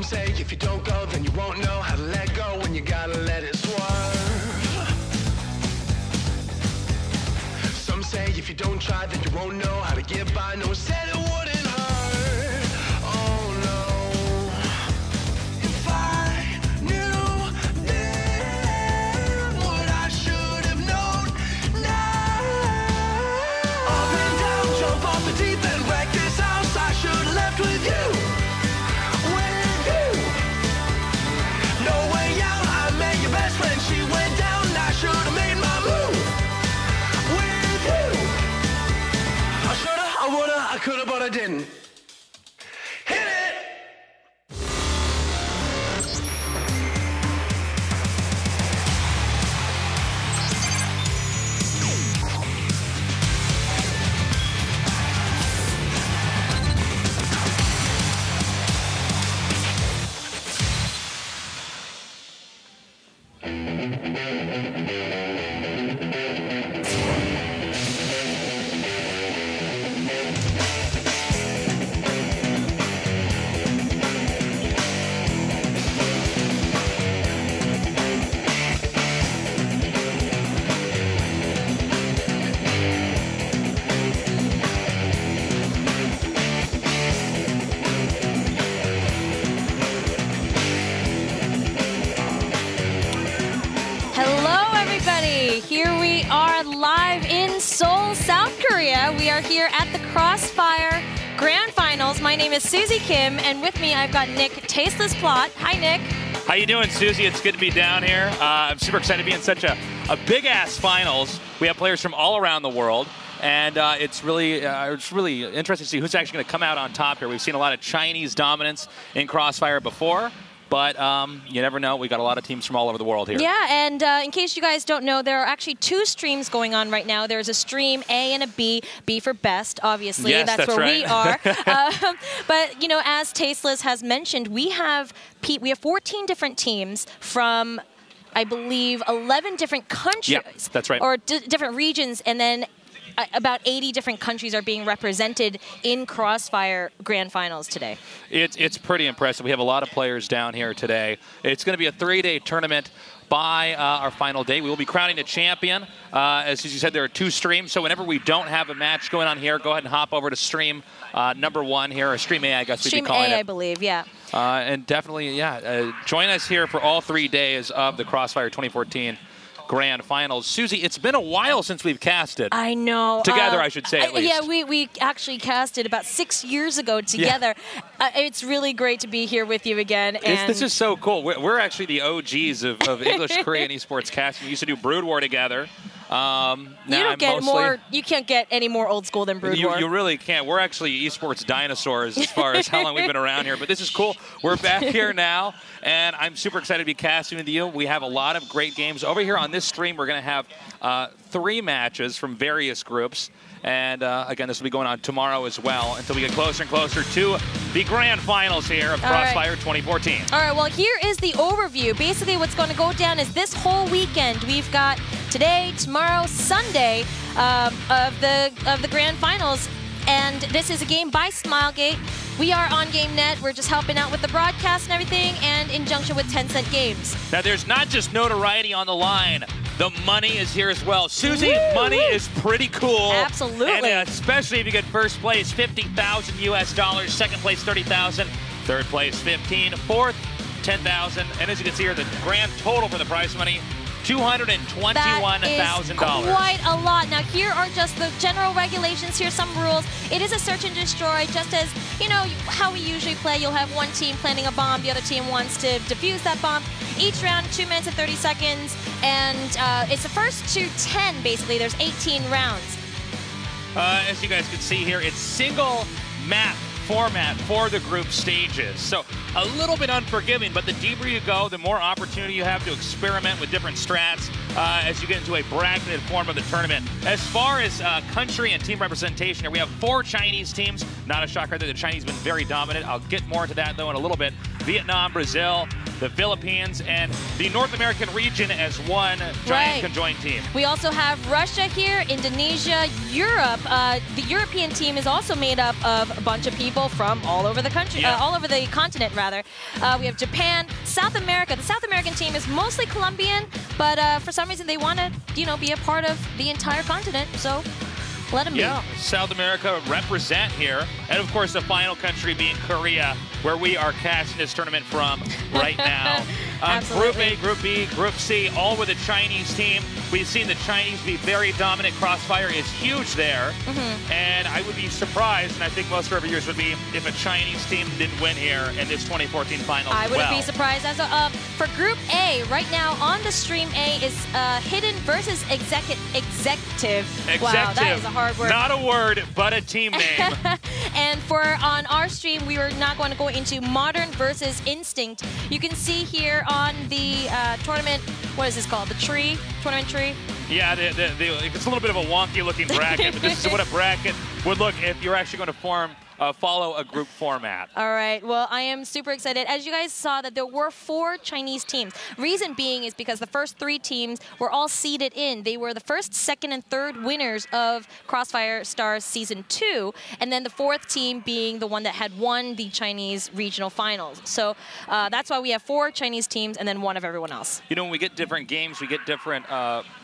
say if you don't go, then you won't know how to let go when you gotta let it swerve. Some say if you don't try, then you won't know how to get by. No one said it wouldn't hurt. Oh no. If I knew then what I should have known now. Up and down, jump off the deep end, wreck this house. I should have left with you. With you. No way out, I met your best friend. She went down, I should have made my move. With you. I shoulda, I woulda, I coulda, but I didn't. Hit it! Here we are live in Seoul, South Korea. We are here at the Crossfire Grand Finals. My name is Susie Kim, and with me I've got Nick Tasteless Plot. Hi, Nick. How you doing, Susie? It's good to be down here. I'm super excited to be in such a big-ass finals. We have players from all around the world, and it's really interesting to see who's actually going to come out on top here. We've seen a lot of Chinese dominance in Crossfire before. But you never know. We've got a lot of teams from all over the world here. Yeah, and in case you guys don't know, there are actually two streams going on right now. There's a stream A and a B. B for best, obviously. Yes, that's where right. we are. But, you know, as Tasteless has mentioned, we have 14 different teams from, I believe, 11 different countries. Yep, that's right. Or different regions, and then about 80 different countries are being represented in Crossfire Grand Finals today. It's pretty impressive. We have a lot of players down here today. It's going to be a 3-day tournament. By our final day, we will be crowning a champion. As you said, there are two streams, so whenever we don't have a match going on here, go ahead and hop over to stream number 1 here, or stream A, I guess we'd be calling it. Stream A, I believe, yeah. And definitely, yeah, join us here for all 3 days of the Crossfire 2014 Grand Finals. Susie, it's been a while since we've casted. I know. Together, I should say, at least. Yeah, we actually casted about 6 years ago together. Yeah. It's really great to be here with you again. And this is so cool. We're actually the OGs of English Korean esports casting. We used to do Brood War together. You can't get any more old school than Brood War. You really can't. We're actually esports dinosaurs as far as how long we've been around here. But this is cool. We're back here now, and I'm super excited to be casting with you. We have a lot of great games. Over here on this stream, we're going to have 3 matches from various groups. And again, this will be going on tomorrow as well until we get closer and closer to the Grand Finals here of Crossfire 2014. All right, well, here is the overview. Basically, what's going to go down is this whole weekend. We've got today, tomorrow, Sunday of the Grand Finals. And this is a game by Smilegate. We are on GameNet. We're just helping out with the broadcast and everything, and in junction with Tencent Games. Now, there's not just notoriety on the line. The money is here as well. Susie, money is pretty cool. Absolutely. And especially if you get first place, $50,000 US. Second place, $30,000. Third place, $15,000. Fourth, $10,000. And as you can see here, the grand total for the prize money, $221,000. That is quite a lot. Now, here are just the general regulations. Here's some rules. It is a search and destroy, just as, you know, how we usually play. You'll have one team planting a bomb. The other team wants to defuse that bomb. Each round, 2 minutes and 30 seconds. And it's the first to 10, basically. There's 18 rounds. As you guys can see here, it's single map format for the group stages. So a little bit unforgiving, but the deeper you go, the more opportunity you have to experiment with different strats as you get into a bracketed form of the tournament. As far as country and team representation here, we have 4 Chinese teams. Not a shocker that the Chinese have been very dominant. I'll get more into that, though, in a little bit. Vietnam, Brazil, the Philippines, and the North American region as one giant conjoined team. We also have Russia here, Indonesia, Europe. The European team is also made up of a bunch of people from all over the country, all over the continent, rather. We have Japan, South America. The South American team is mostly Colombian, but for some reason they want to, you know, be a part of the entire continent. So let them be. South America represent here. And of course, the final country being Korea, where we are casting this tournament from right now. Group A, Group B, Group C, all with a Chinese team. We've seen the Chinese be very dominant. Crossfire is huge there. And I would be surprised, and I think most reviewers would be, if a Chinese team didn't win here in this 2014 finals. I wouldn't be surprised. As for Group A, right now on the stream, A is Hidden versus Executive. Wow, that is a hard word. Not a word, but a team name. And on our stream, we were not going to go into Modern versus Instinct. You can see here on the tournament, what is this called? The tree? Tournament tree? Yeah, it's a little bit of a wonky looking bracket, but this is what a bracket would look if you're actually going to follow a group format. All right. Well, I am super excited. As you guys saw, that there were 4 Chinese teams. Reason being is because the first 3 teams were all seeded in. They were the first, second, and third winners of Crossfire Stars Season 2, and then the 4th team being the one that had won the Chinese regional finals. So that's why we have 4 Chinese teams and then 1 of everyone else. You know, when we get different games, we get different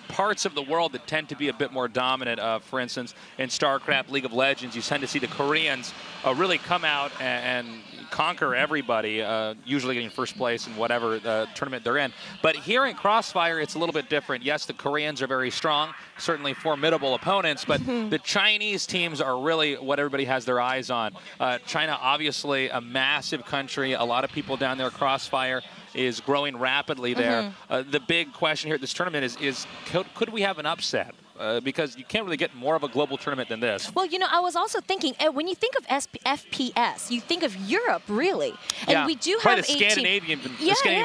parts of the world that tend to be a bit more dominant. For instance, in StarCraft, League of Legends, you tend to see the Koreans really come out and conquer everybody, usually getting first place in whatever tournament they're in. But here in Crossfire, it's a little bit different. Yes, the Koreans are very strong, certainly formidable opponents, but the Chinese teams are really what everybody has their eyes on. China, obviously a massive country, a lot of people down there. Crossfire is growing rapidly there. The big question here at this tournament is could we have an upset? Because you can't really get more of a global tournament than this. Well, you know, I was also thinking, when you think of FPS, you think of Europe, really. And we do have the Scandinavian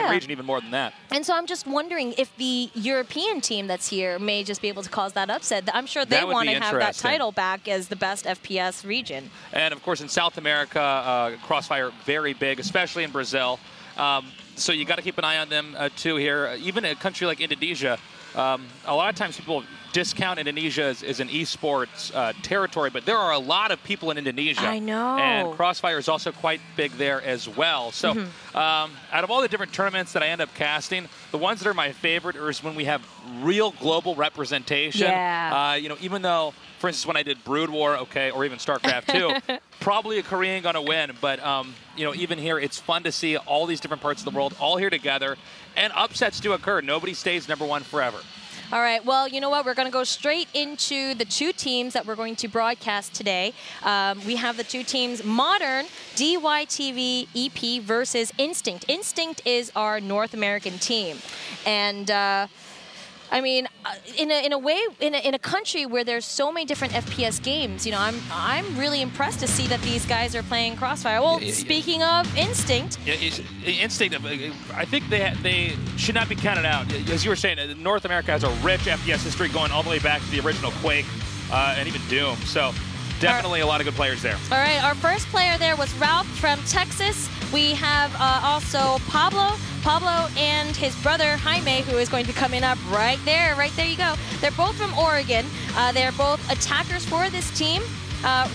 region even more than that. And so I'm just wondering if the European team that's here may just be able to cause that upset. I'm sure they want to have that title back as the best FPS region. And, of course, in South America, Crossfire very big, especially in Brazil. So you got to keep an eye on them, too, here. Even a country like Indonesia, a lot of times people discount Indonesia as an esports territory, but there are a lot of people in Indonesia. I know. And Crossfire is also quite big there as well. So out of all the different tournaments that I end up casting, the ones that are my favorite is when we have real global representation. You know, even though, for instance, when I did Brood War, or even StarCraft 2, probably a Korean going to win. But, you know, even here, it's fun to see all these different parts of the world all here together. And upsets do occur. Nobody stays _1 forever. All right, well, you know what? We're going to go straight into the 2 teams that we're going to broadcast today. We have the 2 teams, Modern.DYTV.EP versus Instinct. Instinct is our North American team. And I mean, in a country where there's so many different FPS games, you know, I'm really impressed to see that these guys are playing Crossfire. Well, speaking of Instinct, Instinct, I think they should not be counted out. As you were saying, North America has a rich FPS history going all the way back to the original Quake and even Doom. So definitely a lot of good players there. All right, our first player there was Ralph from Texas. We have also Pablo and his brother Jaime, who is going to be coming up right there you go. They're both from Oregon. They're both attackers for this team.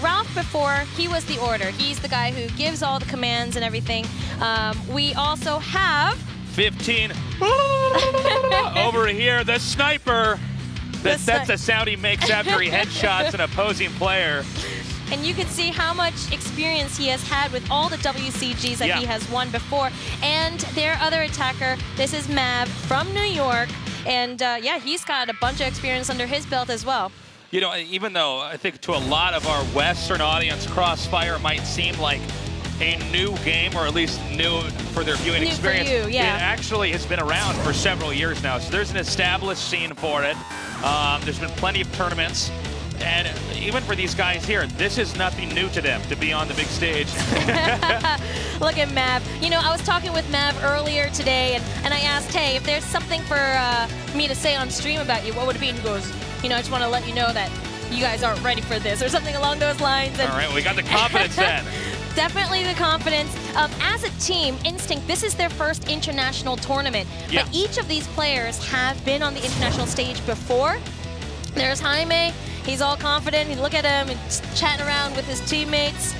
Ralph, before, he was the order. He's the guy who gives all the commands and everything. We also have 15 over here, the sniper. That's the sound he makes after he headshots an opposing player. And you can see how much experience he has had with all the WCGs that he has won before. And their other attacker, this is Mav from New York. And yeah, he's got a bunch of experience under his belt as well. You know, even though I think to a lot of our Western audience, Crossfire might seem like a new game, or at least new for their viewing experience. For you, yeah. It actually has been around for several years now. So there's an established scene for it. There's been plenty of tournaments. And even for these guys here, this is nothing new to them to be on the big stage. Look at Mav. You know, I was talking with Mav earlier today, and I asked, hey, if there's something for me to say on stream about you, what would it be? And he goes, you know, I just want to let you know that you guys aren't ready for this, or something along those lines. And all right, we got the confidence then. Definitely the confidence. As a team, Instinct, this is their first international tournament. Yeah. But each of these players have been on the international stage before. There's Jaime. He's all confident. You look at him and chatting around with his teammates.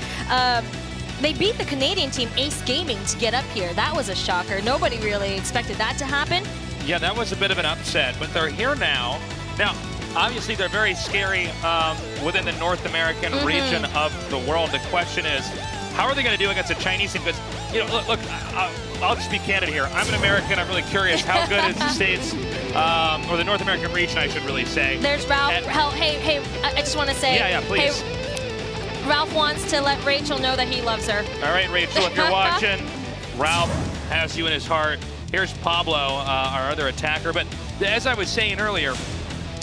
They beat the Canadian team, Ace Gaming, to get up here. That was a shocker. Nobody really expected that to happen. Yeah, that was a bit of an upset, but they're here now. Now, obviously, they're very scary within the North American region of the world. The question is, how are they going to do against a Chinese team? Because, you know, look, I'll just be candid here. I'm an American. I'm really curious. How good is the States, or the North American region, I should really say. There's Ralph. Hey, I just want to say. Yeah, please. Hey, Ralph wants to let Rachel know that he loves her. All right, Rachel, if you're watching, Ralph has you in his heart. Here's Pablo, our other attacker. But as I was saying earlier,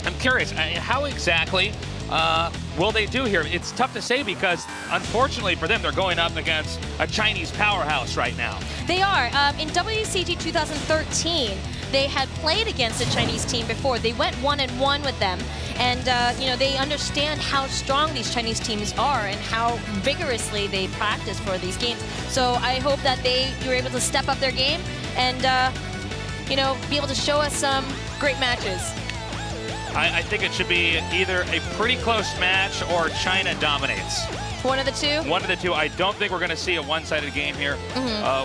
I'm curious, how exactly will they do here? It's tough to say because, unfortunately for them, they're going up against a Chinese powerhouse right now. They are. In WCG 2013, they had played against a Chinese team before. They went 1-1 with them. And, you know, they understand how strong these Chinese teams are and how vigorously they practice for these games. So I hope that you're able to step up their game and, you know, be able to show us some great matches. I think it should be either a pretty close match or China dominates. One of the two? One of the two. I don't think we're going to see a one-sided game here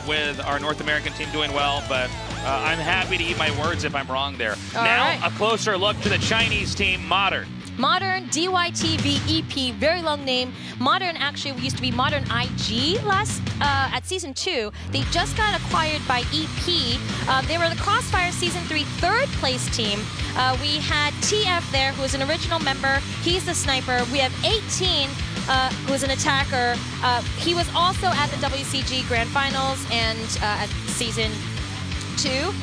with our North American team doing well, but I'm happy to eat my words if I'm wrong there. A closer look to the Chinese team, Modern. Modern.DYTV.EP, very long name. Modern actually used to be Modern IG at Season 2. They just got acquired by EP. They were the Crossfire Season 3 third place team. We had TF there, who is an original member. He's the sniper. We have 18, who's an attacker. He was also at the WCG Grand Finals and at Season 2.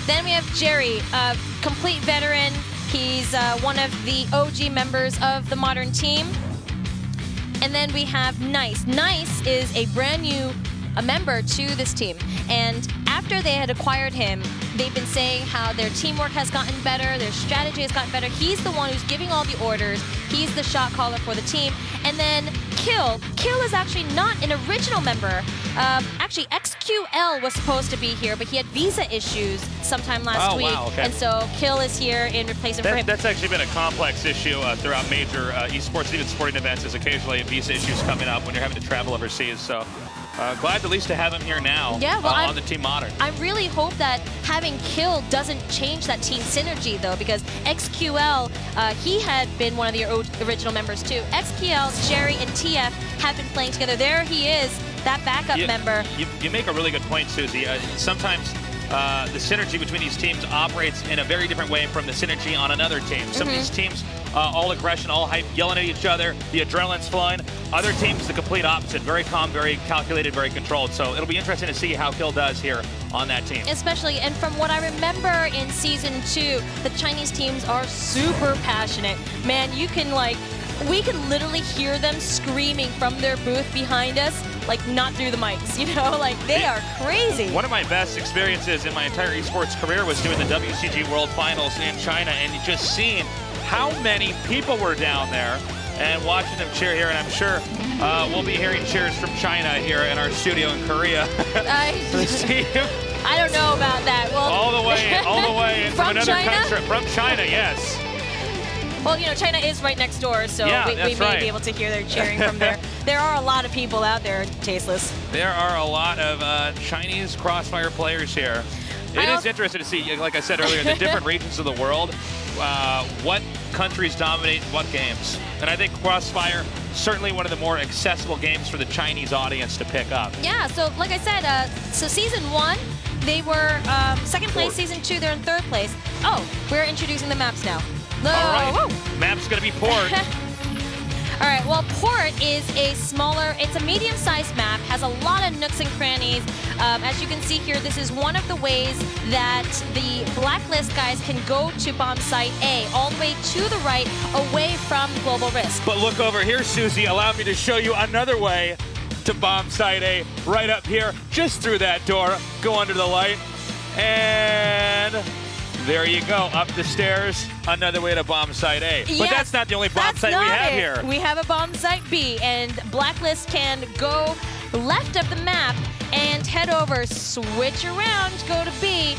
Then we have Jerry, a complete veteran. He's one of the OG members of the Modern team. And then we have Nice. Nice is a brand new member to this team. And after they had acquired him, they've been saying how their teamwork has gotten better, their strategy has gotten better. He's the one who's giving all the orders. He's the shot caller for the team. And then Kill. Kill is actually not an original member. Actually, XQL was supposed to be here, but he had visa issues sometime last week. Wow, okay. And so Kill is here in replacement for him. That's actually been a complex issue throughout major esports, even sporting events, is occasionally visa issues coming up when you're having to travel overseas. So glad at least to have him here now on the Team Modern. I really hope that having Kill doesn't change that team synergy, though, because XQL, he had been one of the original members, too. XQL, Jerry, and TF have been playing together. There he is, that backup member. You make a really good point, Susie. Sometimes the synergy between these teams operates in a very different way from the synergy on another team. Some of these teams, all aggression, all hype, yelling at each other, the adrenaline's flowing. Other teams, the complete opposite, very calm, very calculated, very controlled. So it'll be interesting to see how Kill does here on that team. Especially, and from what I remember in Season 2, the Chinese teams are super passionate. Man, you can we can literally hear them screaming from their booth behind us, not through the mics, you know? They are crazy. One of my best experiences in my entire esports career was doing the WCG World Finals in China, and just seeing how many people were down there and watching them cheer here. And I'm sure we'll be hearing cheers from China here in our studio in Korea. I don't know about that. Well, all the way from another China? country. From China, yes. Well, you know, China is right next door, so we may be able to hear their cheering from there. There are a lot of people out there, Tasteless. There are a lot of Chinese Crossfire players here. It is interesting to see, like I said earlier, the different regions of the world, what countries dominate what games. And I think Crossfire, certainly one of the more accessible games for the Chinese audience to pick up. Yeah, so like I said, so Season 1, they were second place. Season 2, they're in third place. Oh, we're introducing the maps now. All right, map's going to be Port. All right, well, Port is it's a medium-sized map, has a lot of nooks and crannies. As you can see here, this is one of the ways that the Blacklist guys can go to bomb site A, all the way to the right, away from Global Risk. But look over here, Susie, allow me to show you another way to bomb site A, right up here, just through that door, go under the light, and there you go, up the stairs, another way to bomb site A. But that's not the only bomb site we have here. We have a bomb site B, and Blacklist can go left of the map and head over, switch around, go to B.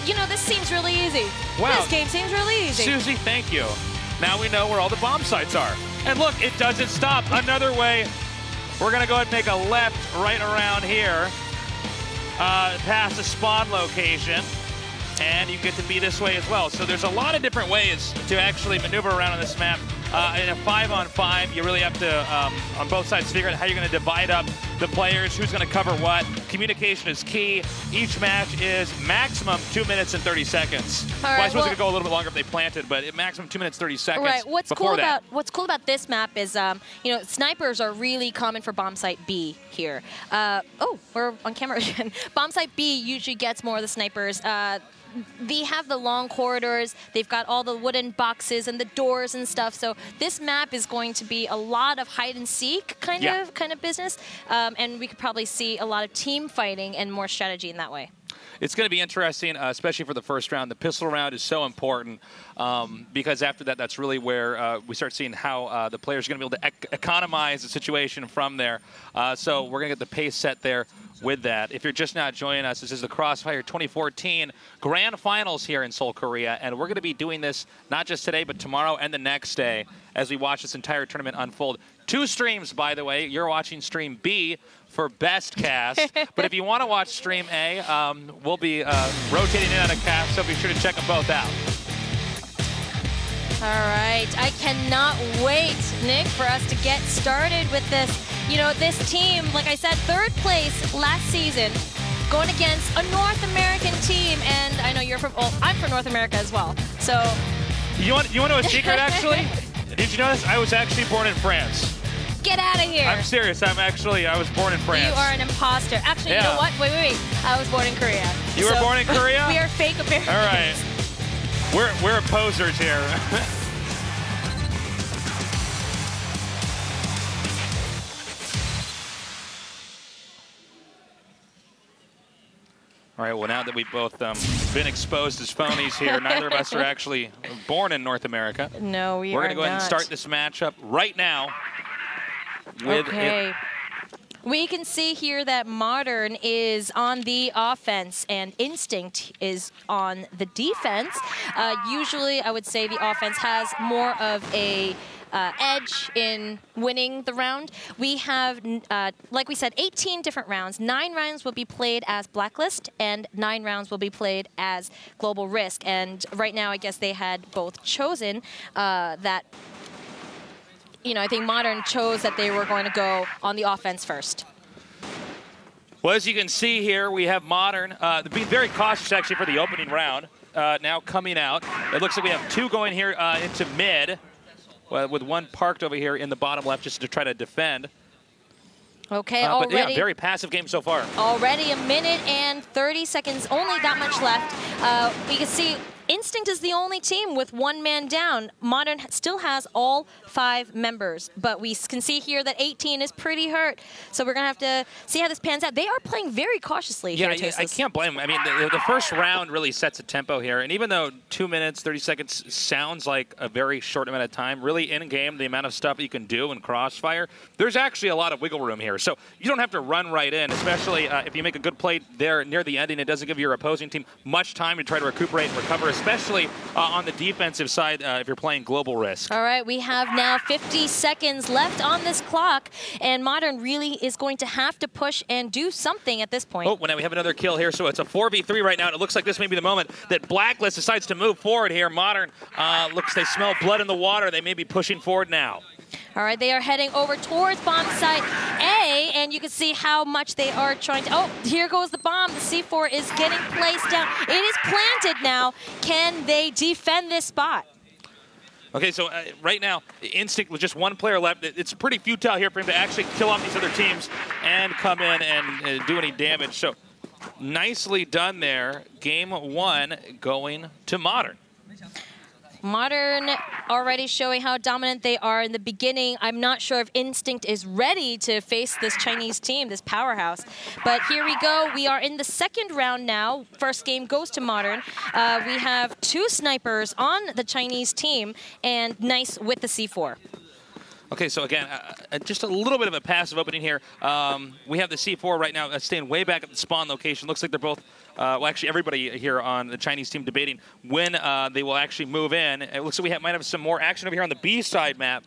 You know, this seems really easy. Wow. This game seems really easy. Susie, thank you. Now we know where all the bomb sites are. And look, it doesn't stop. Another way. We're going to go ahead and make a left right around here, past the spawn location. And you get to be this way as well. So there's a lot of different ways to actually maneuver around on this map. In a 5-on-5, you really have to, on both sides, figure out how you're going to divide up the players, who's going to cover what. Communication is key. Each match is maximum 2 minutes and 30 seconds. All right, well, I suppose it could go a little bit longer if they planted, but maximum 2 minutes, 30 seconds. Right. What's before cool about this map is, you know, snipers are really common for bomb site B here. Oh, we're on camera again. Bomb site B usually gets more of the snipers. They have the long corridors, they've got all the wooden boxes and the doors and stuff, so this map is going to be a lot of hide and seek kind of business, and we could probably see a lot of team fighting and more strategy in that way. It's going to be interesting, especially for the first round. The pistol round is so important because after that, that's really where we start seeing how the players are going to be able to economize the situation from there. So we're going to get the pace set there with that. If you're just not joining us, this is the Crossfire 2014 Grand Finals here in Seoul, Korea, and we're going to be doing this not just today, but tomorrow and the next day as we watch this entire tournament unfold. 2 streams, by the way. You're watching stream B for best cast, but if you want to watch stream A, we'll be rotating in on a cast, so be sure to check them both out. All right, I cannot wait, Nick, for us to get started with this. You know, this team, like I said, 3rd place last season, going against a North American team, and I know you're from, well, I'm from North America as well, so. You want to know a secret, actually? Did you know this? I was actually born in France. Get out of here. I'm serious. I was born in France. You are an imposter. Actually, you know what? Wait. I was born in Korea. You were born in Korea? We are fake Americans. All right. We're posers here. All right, well, now that we've both been exposed as phonies here, neither of us are actually born in North America. No, we are not. We're going to go ahead and start this matchup right now. Okay. We can see here that Modern is on the offense and Instinct is on the defense. Usually, I would say the offense has more of a edge in winning the round. We have, like we said, 18 different rounds. 9 rounds will be played as Blacklist, and 9 rounds will be played as Global Risk. And right now, I guess they had both chosen that. You know, I think Modern chose that they were going to go on the offense first. Well, as you can see here, we have Modern being very cautious, actually, for the opening round. Now coming out. It looks like we have 2 going here into mid, with 1 parked over here in the bottom left just to try to defend. Okay, already. But yeah, very passive game so far. Already a minute and 30 seconds, only that much left. You can see Instinct is the only team with 1 man down. Modern still has all 5 members, but we can see here that 18 is pretty hurt. So we're going to have to see how this pans out. They are playing very cautiously here. Yeah, I can't blame them. I mean, the first round really sets a tempo here, and even though 2 minutes, 30 seconds sounds like a very short amount of time, really in-game, the amount of stuff that you can do in Crossfire, there's actually a lot of wiggle room here. So you don't have to run right in, especially if you make a good play there near the ending. It doesn't give your opposing team much time to try to recuperate and recover, especially on the defensive side if you're playing Global Risk. All right, we have now 50 seconds left on this clock, and Modern really is going to have to push and do something at this point. Oh, well, now we have another kill here, so it's a 4v3 right now, and it looks like this may be the moment that Blacklist decides to move forward here. Modern looks, they smell blood in the water. They may be pushing forward now. All right, they are heading over towards bomb site A, and you can see how much they are trying to... Oh, here goes the bomb. The C4 is getting placed down. It is planted now. Can they defend this spot? Okay, so right now, Instinct with just 1 player left. It's pretty futile here for him to actually kill off these other teams and come in and do any damage. So nicely done there. Game 1 going to Modern. Modern already showing how dominant they are in the beginning. I'm not sure if Instinct is ready to face this Chinese team, this powerhouse. But here we go. We are in the 2nd round now. First game goes to Modern. We have 2 snipers on the Chinese team, and Nice with the C4. Okay, so again, just a little bit of a passive opening here. We have the C4 right now staying way back at the spawn location. Looks like they're both, well, actually everybody here on the Chinese team debating when they will actually move in. It looks like we might have some more action over here on the B side map.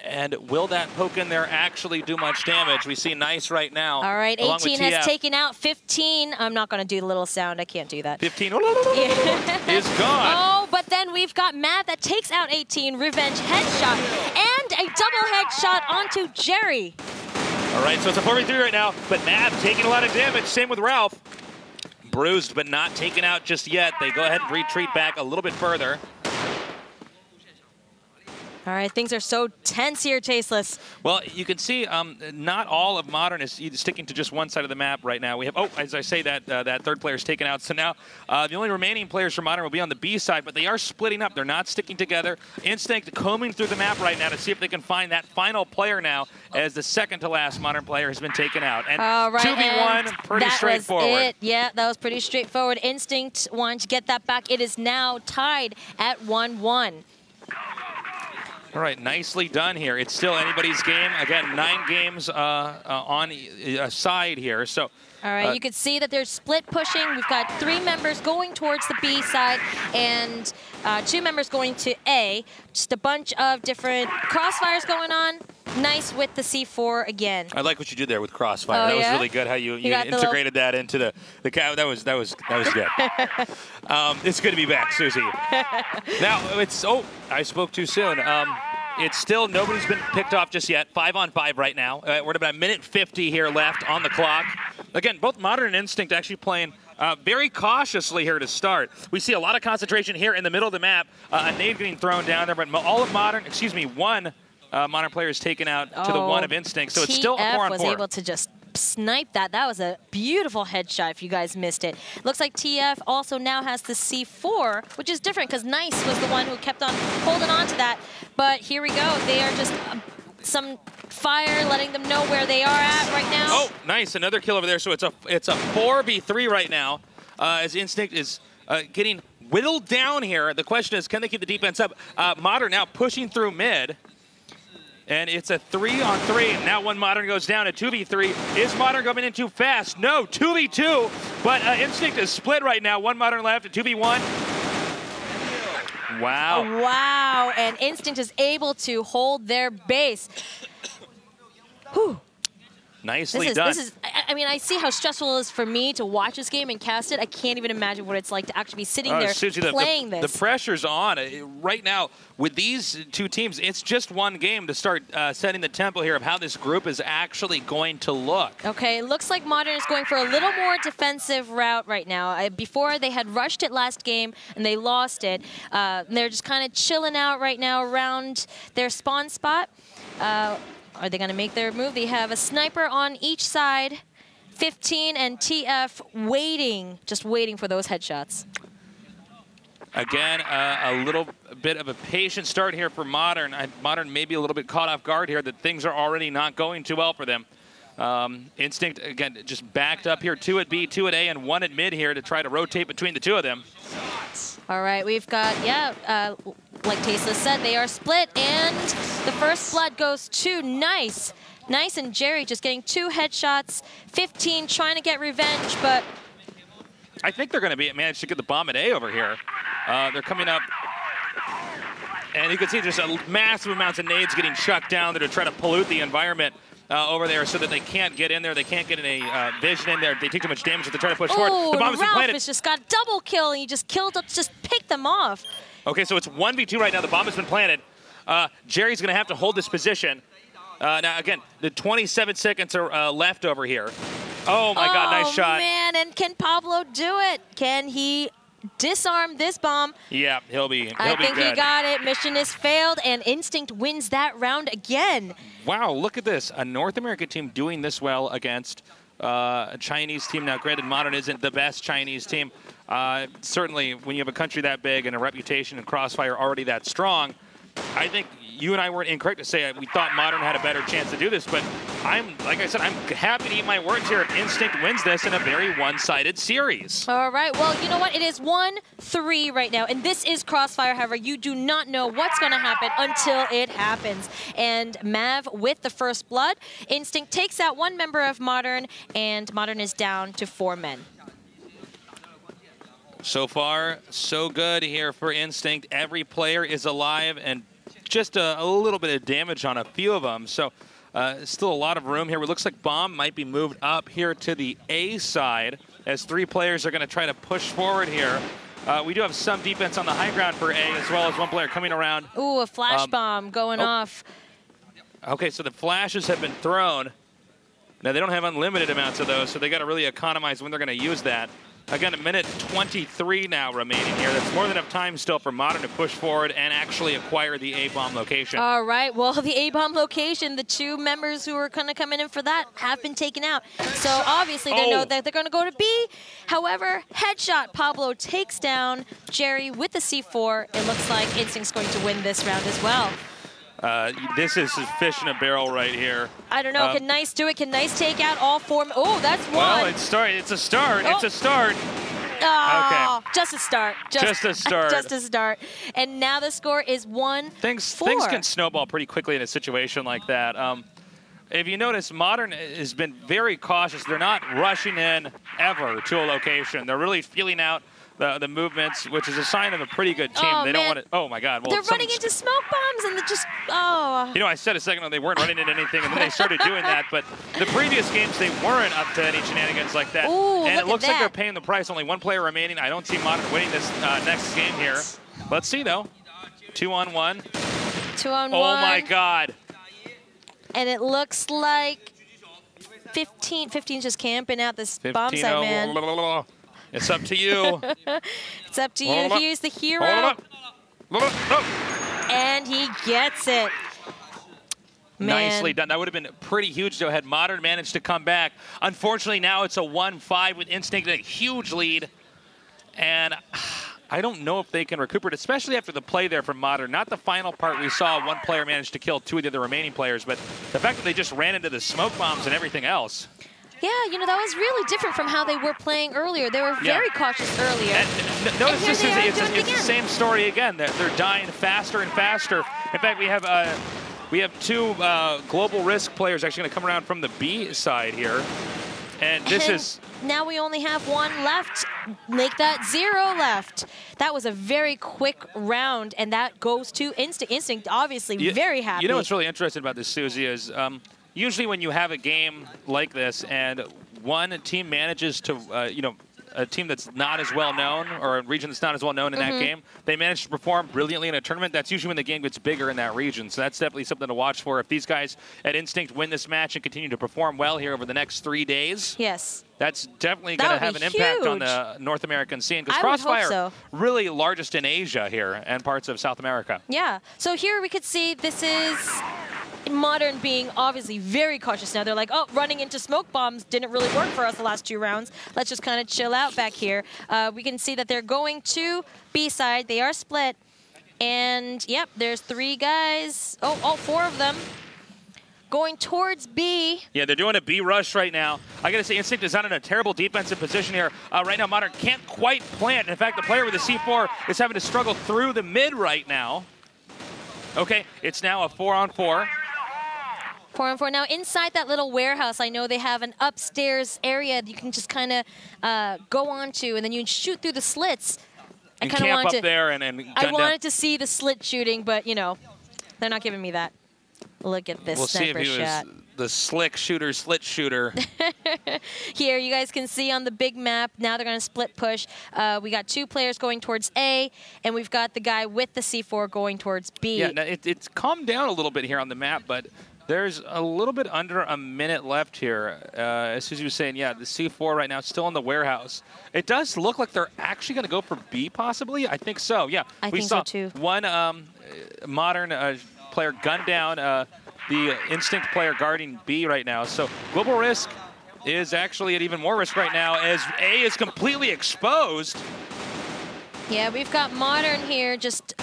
And will that poke in there actually do much damage? We see Nice right now. All right, 18 has taken out 15. I'm not going to do the little sound. I can't do that. 15 is gone. Oh, but then we've got Matt that takes out 18. Revenge headshot. And a double headshot onto Jerry. All right, so it's a 4v3 right now, but Matt taking a lot of damage. Same with Ralph. Bruised, but not taken out just yet. They go ahead and retreat back a little bit further. All right, things are so tense here, Tasteless. Well, you can see not all of Modern is sticking to just one side of the map right now. We have, oh, as I say that, that third player is taken out. So now the only remaining players for Modern will be on the B side, but they are splitting up. They're not sticking together. Nstinct combing through the map right now to see if they can find that final player now, as the second to last Modern player has been taken out. And 2v1, pretty straightforward. That was it. Yeah, that was pretty straightforward. Nstinct wanted to get that back. It is now tied at 1-1. All right, nicely done here. It's still anybody's game. Again, 9 games on a side here. So, all right, you can see that there's split pushing. We've got 3 members going towards the B side and 2 members going to A. Just a bunch of different crossfires going on. Nice with the C4 again. I like what you did there with Crossfire. That was really good how you integrated that into the cow. That was good. It's good to be back, Susie. Now it's I spoke too soon. It's still nobody's been picked off just yet. 5-on-5 right now. We're at about a minute 50 here left on the clock. Again, both Modern and Nstinct actually playing very cautiously here to start. We see a lot of concentration here in the middle of the map. A nade getting thrown down there, but all of Modern, excuse me, one Modern player is taken out to the 1 of Nstinct. So it's still a 4-on-4. was able to just snipe that. That was a beautiful headshot if you guys missed it. Looks like TF also now has the C4, which is different because Nice was the one who kept on holding on to that. But here we go. They are just some fire letting them know where they are at right now. Oh, nice. Another kill over there. So it's a 4v3 right now as Nstinct is getting whittled down here. The question is, can they keep the defense up? Modern now pushing through mid. And it's a 3-on-3. Now one Modern goes down, a 2v3. Is Modern coming in too fast? No, 2v2. But Nstinct is split right now. 1 Modern left, a 2v1. Wow. Oh, wow, and Nstinct is able to hold their base. Whew. Nicely done. I mean, I see how stressful it is for me to watch this game and cast it. I can't even imagine what it's like to actually be sitting there Susie, playing this. The pressure's on. Right now, with these 2 teams, it's just one game to start setting the tempo here of how this group is actually going to look. Okay, it looks like Modern is going for a little more defensive route right now. Before, they had rushed it last game, and they lost it. They're just kind of chilling out right now around their spawn spot. Are they going to make their move? They have a sniper on each side, 15, and TF waiting, just waiting for those headshots. Again, a little bit of a patient start here for Modern. Modern may be a little bit caught off guard here that things are already not going too well for them. Nstinct, again, just backed up here, 2 at B, 2 at A, and 1 at mid here to try to rotate between the 2 of them. All right, we've got, like Tasteless said, they are split, and the first blood goes to Nice. Nice and Jerry just getting 2 headshots, 15 trying to get revenge, but... I think they're going to manage to get the bomb at A over here. They're coming up, and you can see there's a massive amounts of nades getting chucked down there to try to pollute the environment over there so that they can't get in there. They can't get any vision in there. They take too much damage if they try to push forward. The bomb has been planted. Ralph has just got double kill, and he just picked them off. Okay, so it's 1v2 right now. The bomb has been planted. Jerry's going to have to hold this position. Now, again, the 27 seconds are left over here. Oh, my God, nice shot. Oh, man, and can Pablo do it? Can he disarm this bomb? Yeah, he'll be I think good. He got it. Mission is failed, and Nstinct wins that round again. Wow, look at this. A North American team doing this well against a Chinese team. Now, granted, Modern isn't the best Chinese team. Certainly, when you have a country that big and a reputation in Crossfire already that strong, I think you and I weren't incorrect to say we thought Modern had a better chance to do this, but like I said, I'm happy to eat my words here. Instinct wins this in a very one-sided series. All right, well, you know what? It is 1-3 right now, and this is Crossfire. However, you do not know what's going to happen until it happens. And Mav with the first blood. Instinct takes out one member of Modern, and Modern is down to 4 men. So far, so good here for Instinct. Every player is alive and just a little bit of damage on a few of them. So still a lot of room here. It looks like Bomb might be moved up here to the A side as 3 players are going to try to push forward here. We do have some defense on the high ground for A, as well as one player coming around. Ooh, a flash bomb going off. Okay, so the flashes have been thrown. Now, they don't have unlimited amounts of those, so they got to really economize when they're going to use that. Again, 1:23 now remaining here. That's more than enough time still for Modern to push forward and actually acquire the A-bomb location. All right, well, the A-bomb location, the 2 members who are going to come in for that have been taken out. So obviously they know that they're going to go to B. However, headshot, Pablo takes down Jerry with the C4. It looks like Instinct's going to win this round as well. This is a fish in a barrel right here. I don't know. Can Nice do it? Can Nice take out all 4? Oh, that's 1. Well, it's a start. It's a start. Oh, okay. Just a start. Just a start. Just a start. And now the score is 1-4. Things can snowball pretty quickly in a situation like that. If you notice, Modern has been very cautious. They're not rushing in ever to a location. They're really feeling out the movements, which is a sign of a pretty good team. Oh, they don't want to. Oh my God! Well, they're running into smoke bombs and they're just. Oh. You know, I said a second ago they weren't running into anything, and then they started doing that. But the previous games they weren't up to any shenanigans like that. Ooh, and it looks like they're paying the price. Only 1 player remaining. I don't see Modern winning this next game here. Let's see though. 2-on-1. 2-on-1. Oh my God! And it looks like 15's just camping out this bomb site, man. It's up to you. It's up to you. Here's the hero. And he gets it. Man. Nicely done. That would have been pretty huge, though, had Modern managed to come back. Unfortunately, now it's a 1-5 with Instinct, a huge lead. And I don't know if they can recuperate, especially after the play there from Modern. Not the final part we saw 1 player managed to kill 2 of the other remaining players, but the fact that they just ran into the smoke bombs and everything else. Yeah, you know, that was really different from how they were playing earlier. They were very cautious earlier. And notice this is it's the same story again. They're dying faster and faster. In fact, we have 2 global risk players actually going to come around from the B side here. And this is... Now we only have 1 left. Make that 0 left. That was a very quick round, and that goes to Instinct. Instinct, obviously, very happy. You know what's really interesting about this, Susie, is... usually when you have a game like this and one team manages to, a team that's not as well known or a region that's not as well known in that game, they manage to perform brilliantly in a tournament. That's usually when the game gets bigger in that region. So that's definitely something to watch for. If these guys at Instinct win this match and continue to perform well here over the next 3 days, that's definitely going to have an impact on the North American scene. Because Crossfire really largest in Asia here and parts of South America. Yeah. So here we could see this is Modern being obviously very cautious now. They're like, oh, running into smoke bombs didn't really work for us the last 2 rounds. Let's just kind of chill out back here. We can see that they're going to B side. They are split. And, yep, there's 3 guys. Oh, all 4 of them going towards B. Yeah, they're doing a B rush right now. I got to say, Instinct is not in a terrible defensive position here. Right now, Modern can't quite plant. In fact, the player with the C4 is having to struggle through the mid right now. Okay, it's now a 4-on-4. 4-on-4. Now, inside that little warehouse, I know they have an upstairs area that you can just kind of go onto, and then you shoot through the slits. I kind of wanted up there and I wanted to see the slit shooting, but, you know, they're not giving me that. Look at this sniper shot. We'll see if he was the slick shooter, slit shooter. Here, you guys can see on the big map, now they're going to split push. We got 2 players going towards A, and we've got the guy with the C4 going towards B. Yeah, now it's calmed down a little bit here on the map, but there's a little bit under a minute left here. As Susie was saying, yeah, the C4 right now is still in the warehouse. It does look like they're actually going to go for B, possibly. I think so, yeah. We saw so too. One Modern player gunned down the Instinct player guarding B right now. So global risk is actually at even more risk right now as A is completely exposed. Yeah, we've got Modern here just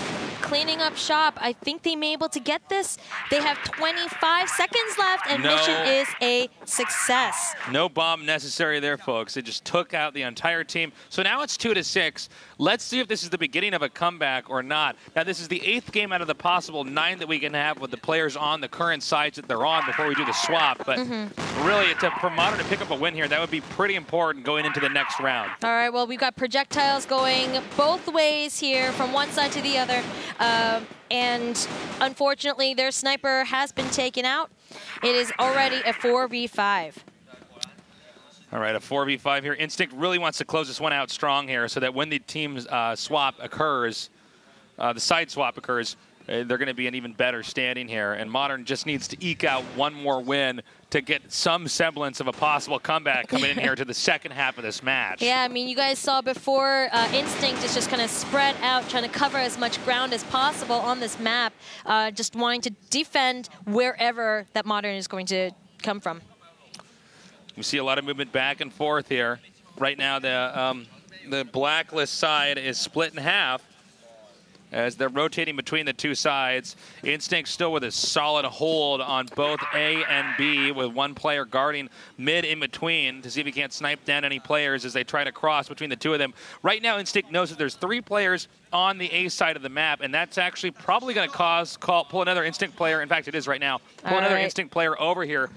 cleaning up shop. I think they may be able to get this. They have 25 seconds left, and mission is a success. No bomb necessary there, folks. They just took out the entire team. So now it's 2-6. Let's see if this is the beginning of a comeback or not. Now, this is the 8th game out of the possible 9 that we can have with the players on the current sides that they're on before we do the swap. But really, for Modern to pick up a win here, that would be pretty important going into the next round. All right, well, we've got projectiles going both ways here from one side to the other. And unfortunately, their sniper has been taken out. It is already a 4v5. All right, a 4v5 here. Instinct really wants to close this one out strong here so that when the team swap occurs, the side swap occurs, they're going to be an even better standing here. And Modern just needs to eke out one more win to get some semblance of a possible comeback coming in here to the second half of this match. Yeah, I mean, you guys saw before, Instinct is just kind of spread out, trying to cover as much ground as possible on this map, just wanting to defend wherever that Modern is going to come from. We see a lot of movement back and forth here. Right now, the Blacklist side is split in half as they're rotating between the two sides. Instinct still with a solid hold on both A and B, with one player guarding mid in between to see if he can't snipe down any players as they try to cross between the two of them. Right now, Instinct knows that there's 3 players on the A side of the map, and that's actually probably going to pull another Instinct player. In fact, it is right now. Pull another Instinct player over here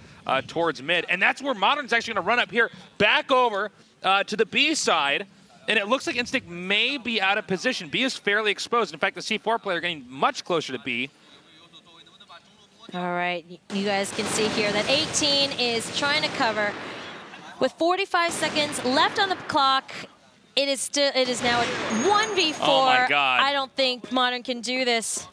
towards mid, and that's where Modern's actually going to run up here, back over to the B side. And it looks like Instinct may be out of position. B is fairly exposed. In fact, the C4 player getting much closer to B. All right, you guys can see here that 18 is trying to cover. With 45 seconds left on the clock, it is now a 1v4. Oh my God. I don't think Modern can do this.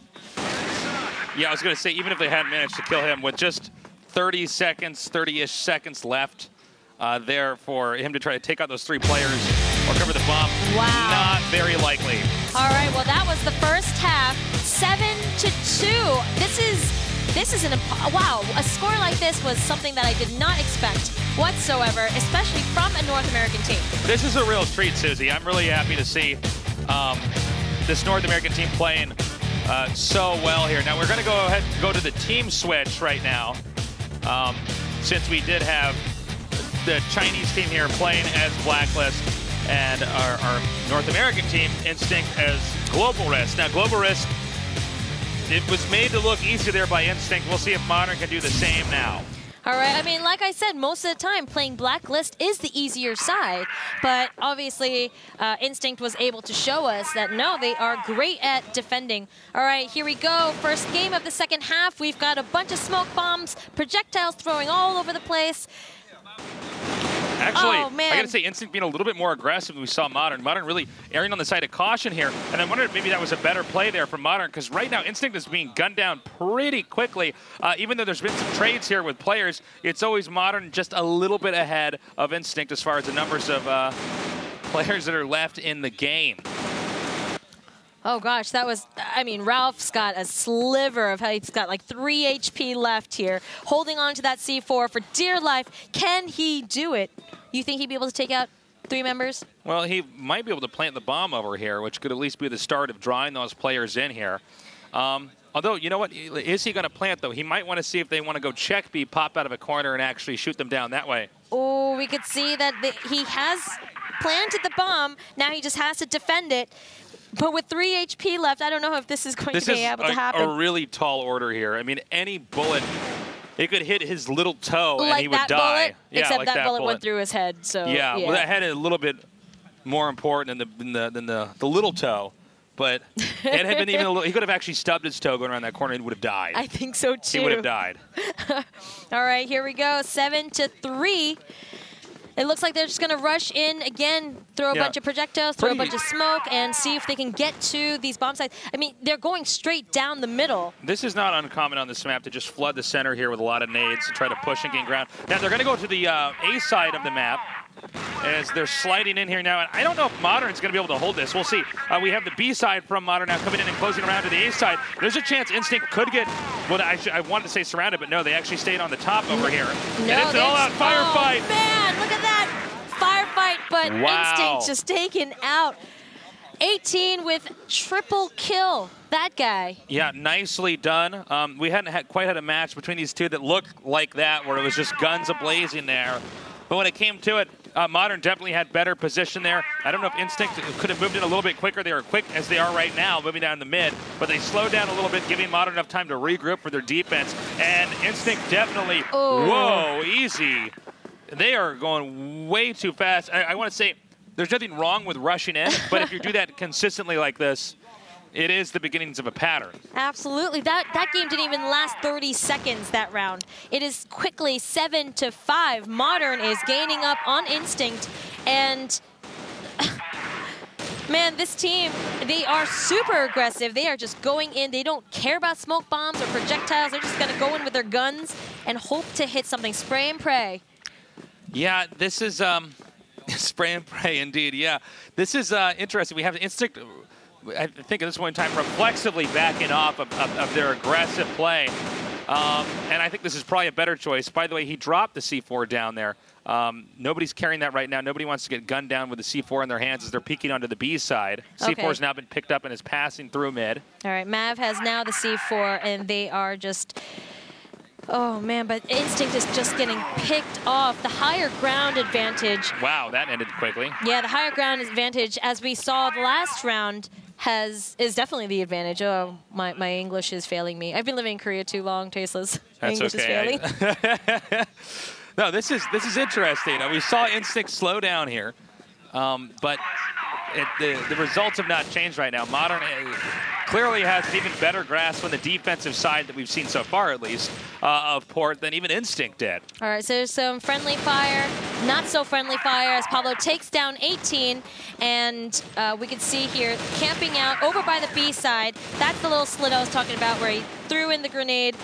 Yeah, I was going to say, even if they hadn't managed to kill him with just 30 seconds, 30-ish seconds left there for him to try to take out those 3 players or cover the bomb. Wow. Not very likely. All right, well, that was the first half, 7-2. This is wow, a score like this was something that I did not expect whatsoever, especially from a North American team. This is a real treat, Susie. I'm really happy to see this North American team playing so well here. Now, we're going to go ahead and go to the team switch right now, since we did have the Chinese team here playing as Blacklist and our North American team, Instinct, as Global Risk. Now, Global Risk, it was made to look easy there by Instinct. We'll see if Modern can do the same now. All right, I mean, like I said, most of the time playing Blacklist is the easier side, but obviously Instinct was able to show us that, no, they are great at defending. All right, here we go. First game of the second half. We've got a bunch of smoke bombs, projectiles throwing all over the place. Actually, oh, man. I got to say, Instinct being a little bit more aggressive than we saw Modern. Modern really erring on the side of caution here. And I wondered if maybe that was a better play there from Modern, because right now Instinct is being gunned down pretty quickly. Even though there's been some trades here with players, it's always Modern just a little bit ahead of Instinct as far as the numbers of players that are left in the game. Oh gosh, that was, I mean, Ralph's got a sliver of, he's got like 3 HP left here, holding on to that C4 for dear life. Can he do it? You think he'd be able to take out 3 members? Well, he might be able to plant the bomb over here, which could at least be the start of drawing those players in here. Although, you know what, is he going to plant, though? He might want to see if they want to go check B, pop out of a corner, and actually shoot them down that way. Oh, we could see that he has planted the bomb. Now he just has to defend it. But with 3 HP left, I don't know if this is going to be able to happen. This is a really tall order here. I mean, any bullet, it could hit his little toe like and he would die. Bullet, yeah, except like that bullet went through his head. So yeah, well, that head is a little bit more important than the little toe. But it had been even a little, he could have actually stubbed his toe going around that corner and would have died. I think so too. He would have died. All right, here we go, 7-3. It looks like they're just going to rush in again, throw a bunch of projectiles, throw a bunch of smoke, and see if they can get to these bomb sites. I mean, they're going straight down the middle. This is not uncommon on this map to just flood the center here with a lot of nades to try to push and gain ground. Now, they're going to go to the A side of the map as they're sliding in here now. And I don't know if Modern's going to be able to hold this. We'll see. We have the B side from Modern now coming in and closing around to the A side. There's a chance Instinct could get, well, I wanted to say surrounded, but no, they actually stayed on the top over here. No, and it's an all-out firefight. Oh, man, look at that. Firefight, but Instinct just taken out. 18 with triple kill. that guy. Yeah, nicely done. We hadn't quite had a match between these two that looked like that, where it was just guns a-blazing there. But when it came to it, Modern definitely had better position there. I don't know if Instinct could have moved in a little bit quicker. They were quick as they are right now, moving down the mid. But they slowed down a little bit, giving Modern enough time to regroup for their defense. And Instinct definitely, whoa, easy. They are going way too fast. I want to say there's nothing wrong with rushing in, but if you do that consistently like this, it is the beginnings of a pattern. Absolutely. That game didn't even last 30 seconds, that round. It is quickly 7-5. Modern is gaining up on Instinct. And, man, this team, they are super aggressive. They are just going in. They don't care about smoke bombs or projectiles. They're just going to go in with their guns and hope to hit something. Spray and pray. Yeah, this is spray and pray indeed. Yeah, this is interesting. We have Instinct, I think at this point in time, reflexively backing off of their aggressive play. And I think this is probably a better choice. By the way, he dropped the C4 down there. Nobody's carrying that right now. Nobody wants to get gunned down with the C4 in their hands as they're peeking onto the B side. Okay. C4 has now been picked up and is passing through mid. All right, Mav has now the C4, and they are just... Oh, man, but Instinct is just getting picked off. The higher ground advantage. Wow, that ended quickly. Yeah, the higher ground advantage, as we saw the last round, is definitely the advantage. Oh, my English is failing me. I've been living in Korea too long, Tasteless. My English is failing. No, this is interesting. We saw Instinct slow down here, but the results have not changed right now. Modern clearly has an even better grasp on the defensive side that we've seen so far, at least, of Port than even Instinct did. All right, so there's some friendly fire, not so friendly fire as Pablo takes down 18, and we can see here camping out over by the B side. That's the little slit I was talking about where he threw in the grenade.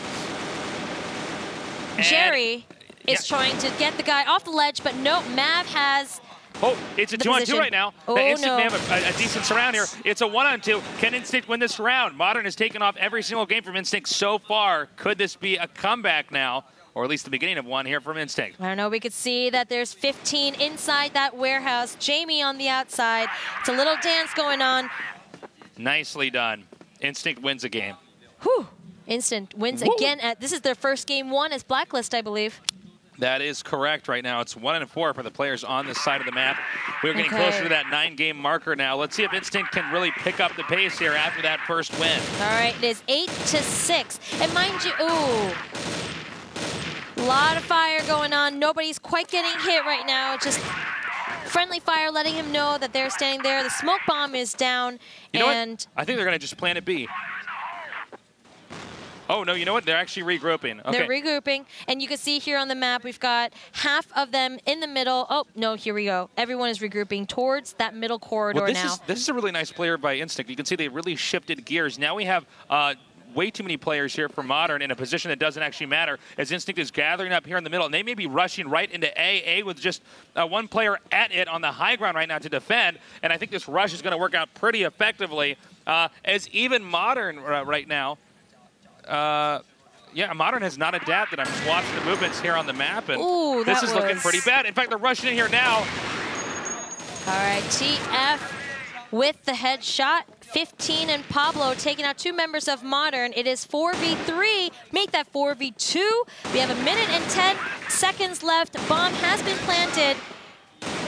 And Jerry is trying to get the guy off the ledge, but no, Mav has... Oh, it's a 2-on-2 right now. Oh, Instinct may have a decent surround here. It's a 1-on-2. Can Instinct win this round? Modern has taken off every single game from Instinct so far. Could this be a comeback now? Or at least the beginning of one here from Instinct. I don't know. We could see that there's 15 inside that warehouse. Jamie on the outside. It's a little dance going on. Nicely done. Instinct wins a game. Whew. Instinct wins again. This is their first game won as Blacklist, I believe. That is correct right now. It's 1-4 for the players on this side of the map. We're getting closer to that 9-game marker now. Let's see if Instinct can really pick up the pace here after that first win. All right, it is 8-6. And mind you, ooh, a lot of fire going on. Nobody's quite getting hit right now. Just friendly fire letting him know that they're standing there. The smoke bomb is down. You know what? I think they're going to just plant it B. Oh, no, you know what? They're actually regrouping. Okay. They're regrouping. And you can see here on the map, we've got half of them in the middle. Oh, no, here we go. Everyone is regrouping towards that middle corridor now. This is a really nice player by Instinct. You can see they really shifted gears. Now we have way too many players here for Modern in a position that doesn't actually matter, as Instinct is gathering up here in the middle. And they may be rushing right into A with just one player at it on the high ground right now to defend. And I think this rush is going to work out pretty effectively, as even Modern right now, yeah, Modern has not adapted. I'm just watching the movements here on the map, and this is looking pretty bad. In fact, they're rushing in here now. All right, TF with the headshot. 15 and Pablo taking out 2 members of Modern. It is 4v3. Make that 4v2. We have 1 minute and 10 seconds left. Bomb has been planted,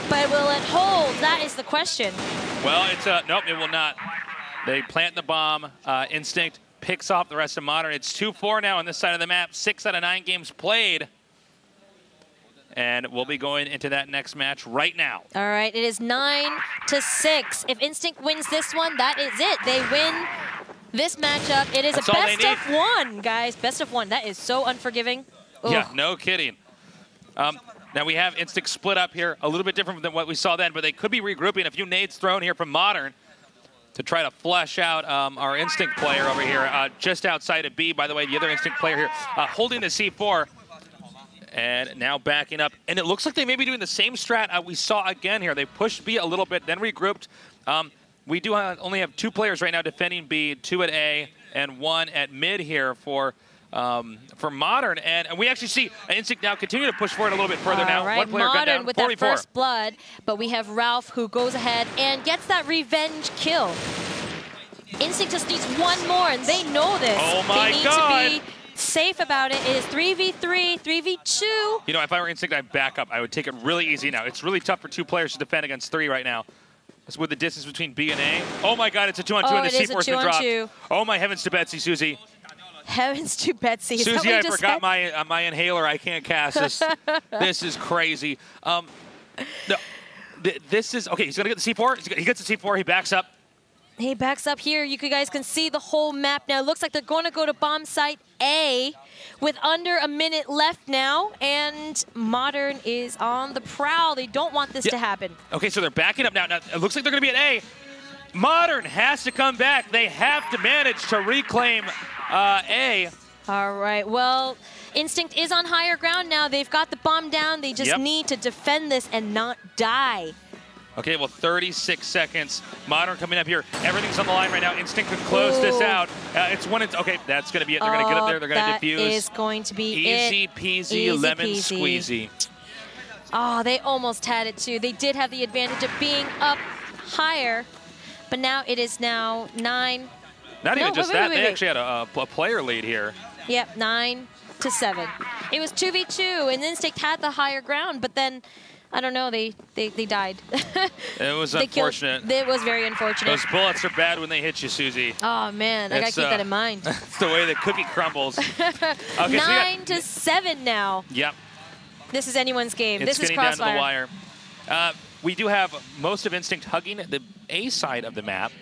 but will it hold? That is the question. Well, it's nope, it will not. They plant the bomb. Instinct picks off the rest of Modern. It's 2-4 now on this side of the map. 6 out of 9 games played. And we'll be going into that next match right now. All right, it is 9-6. If Instinct wins this one, that is it. They win this matchup. It is a best of 1, guys. Best of 1. That is so unforgiving. Ugh. Yeah, no kidding. Now we have Instinct split up here, a little bit different than what we saw then, but they could be regrouping. A few nades thrown here from Modern to try to flush out our Instinct player over here, just outside of B. By the way, the other Instinct player here holding the C4. And now backing up. And it looks like they may be doing the same strat we saw again here. They pushed B a little bit, then regrouped. We do only have 2 players right now defending B, 2 at A and 1 at mid here for Modern. And we actually see Instinct now continue to push forward a little bit further now. Right. One player Modern got down, with 44. that first blood, but we have Ralph who goes ahead and gets that revenge kill. Instinct just needs one more, and they know this. Oh my They need God. to be safe about it. It is 3v3, 3v2. You know, if I were Instinct, I'd back up. I would take it really easy now. It's really tough for 2 players to defend against 3 right now. It's with the distance between B and A. Oh my God, it's a 2-on-2, and the C4's been dropped. Oh my heavens to Betsy, Susie. Heavens to Betsy. Is Susie, that I what you just forgot said? my inhaler. I can't cast this. This is crazy. No, this is okay. He's gonna get the C4. He gets the C4. He backs up. He backs up here. You guys can see the whole map now. It looks like they're going to go to bomb site A with under a minute left now, and Modern is on the prowl. They don't want this to happen. Okay, so they're backing up now. Now it looks like they're going to be at A. Modern has to come back. They have to manage to reclaim A. All right, well, Instinct is on higher ground now. They've got the bomb down. They just need to defend this and not die. Okay, well, 36 seconds. Modern coming up here. Everything's on the line right now. Instinct could close this out. It's one. Okay, that's going to be it. They're going to get up there. They're going to defuse. That is going to be easy peasy, lemon squeezy. Oh, they almost had it too. They did have the advantage of being up higher, but now it is now 9. Not even just that. They actually had a player lead here. Yep, 9-7. It was 2v2, and Instinct had the higher ground, but then I don't know, they died. It was unfortunate. It was very unfortunate. Those bullets are bad when they hit you, Susie. Oh, man, I got to keep that in mind. It's the way the cookie crumbles. Okay, 9-7 now. Yep. This is anyone's game. It's this is getting Crossfire. down to the wire. We do have most of Instinct hugging the A side of the map,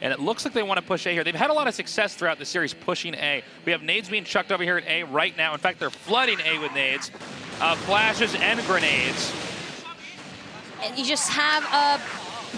and it looks like they want to push A here. They've had a lot of success throughout the series pushing A. We have nades being chucked over here at A right now. In fact, they're flooding A with nades, flashes, and grenades. And you just have a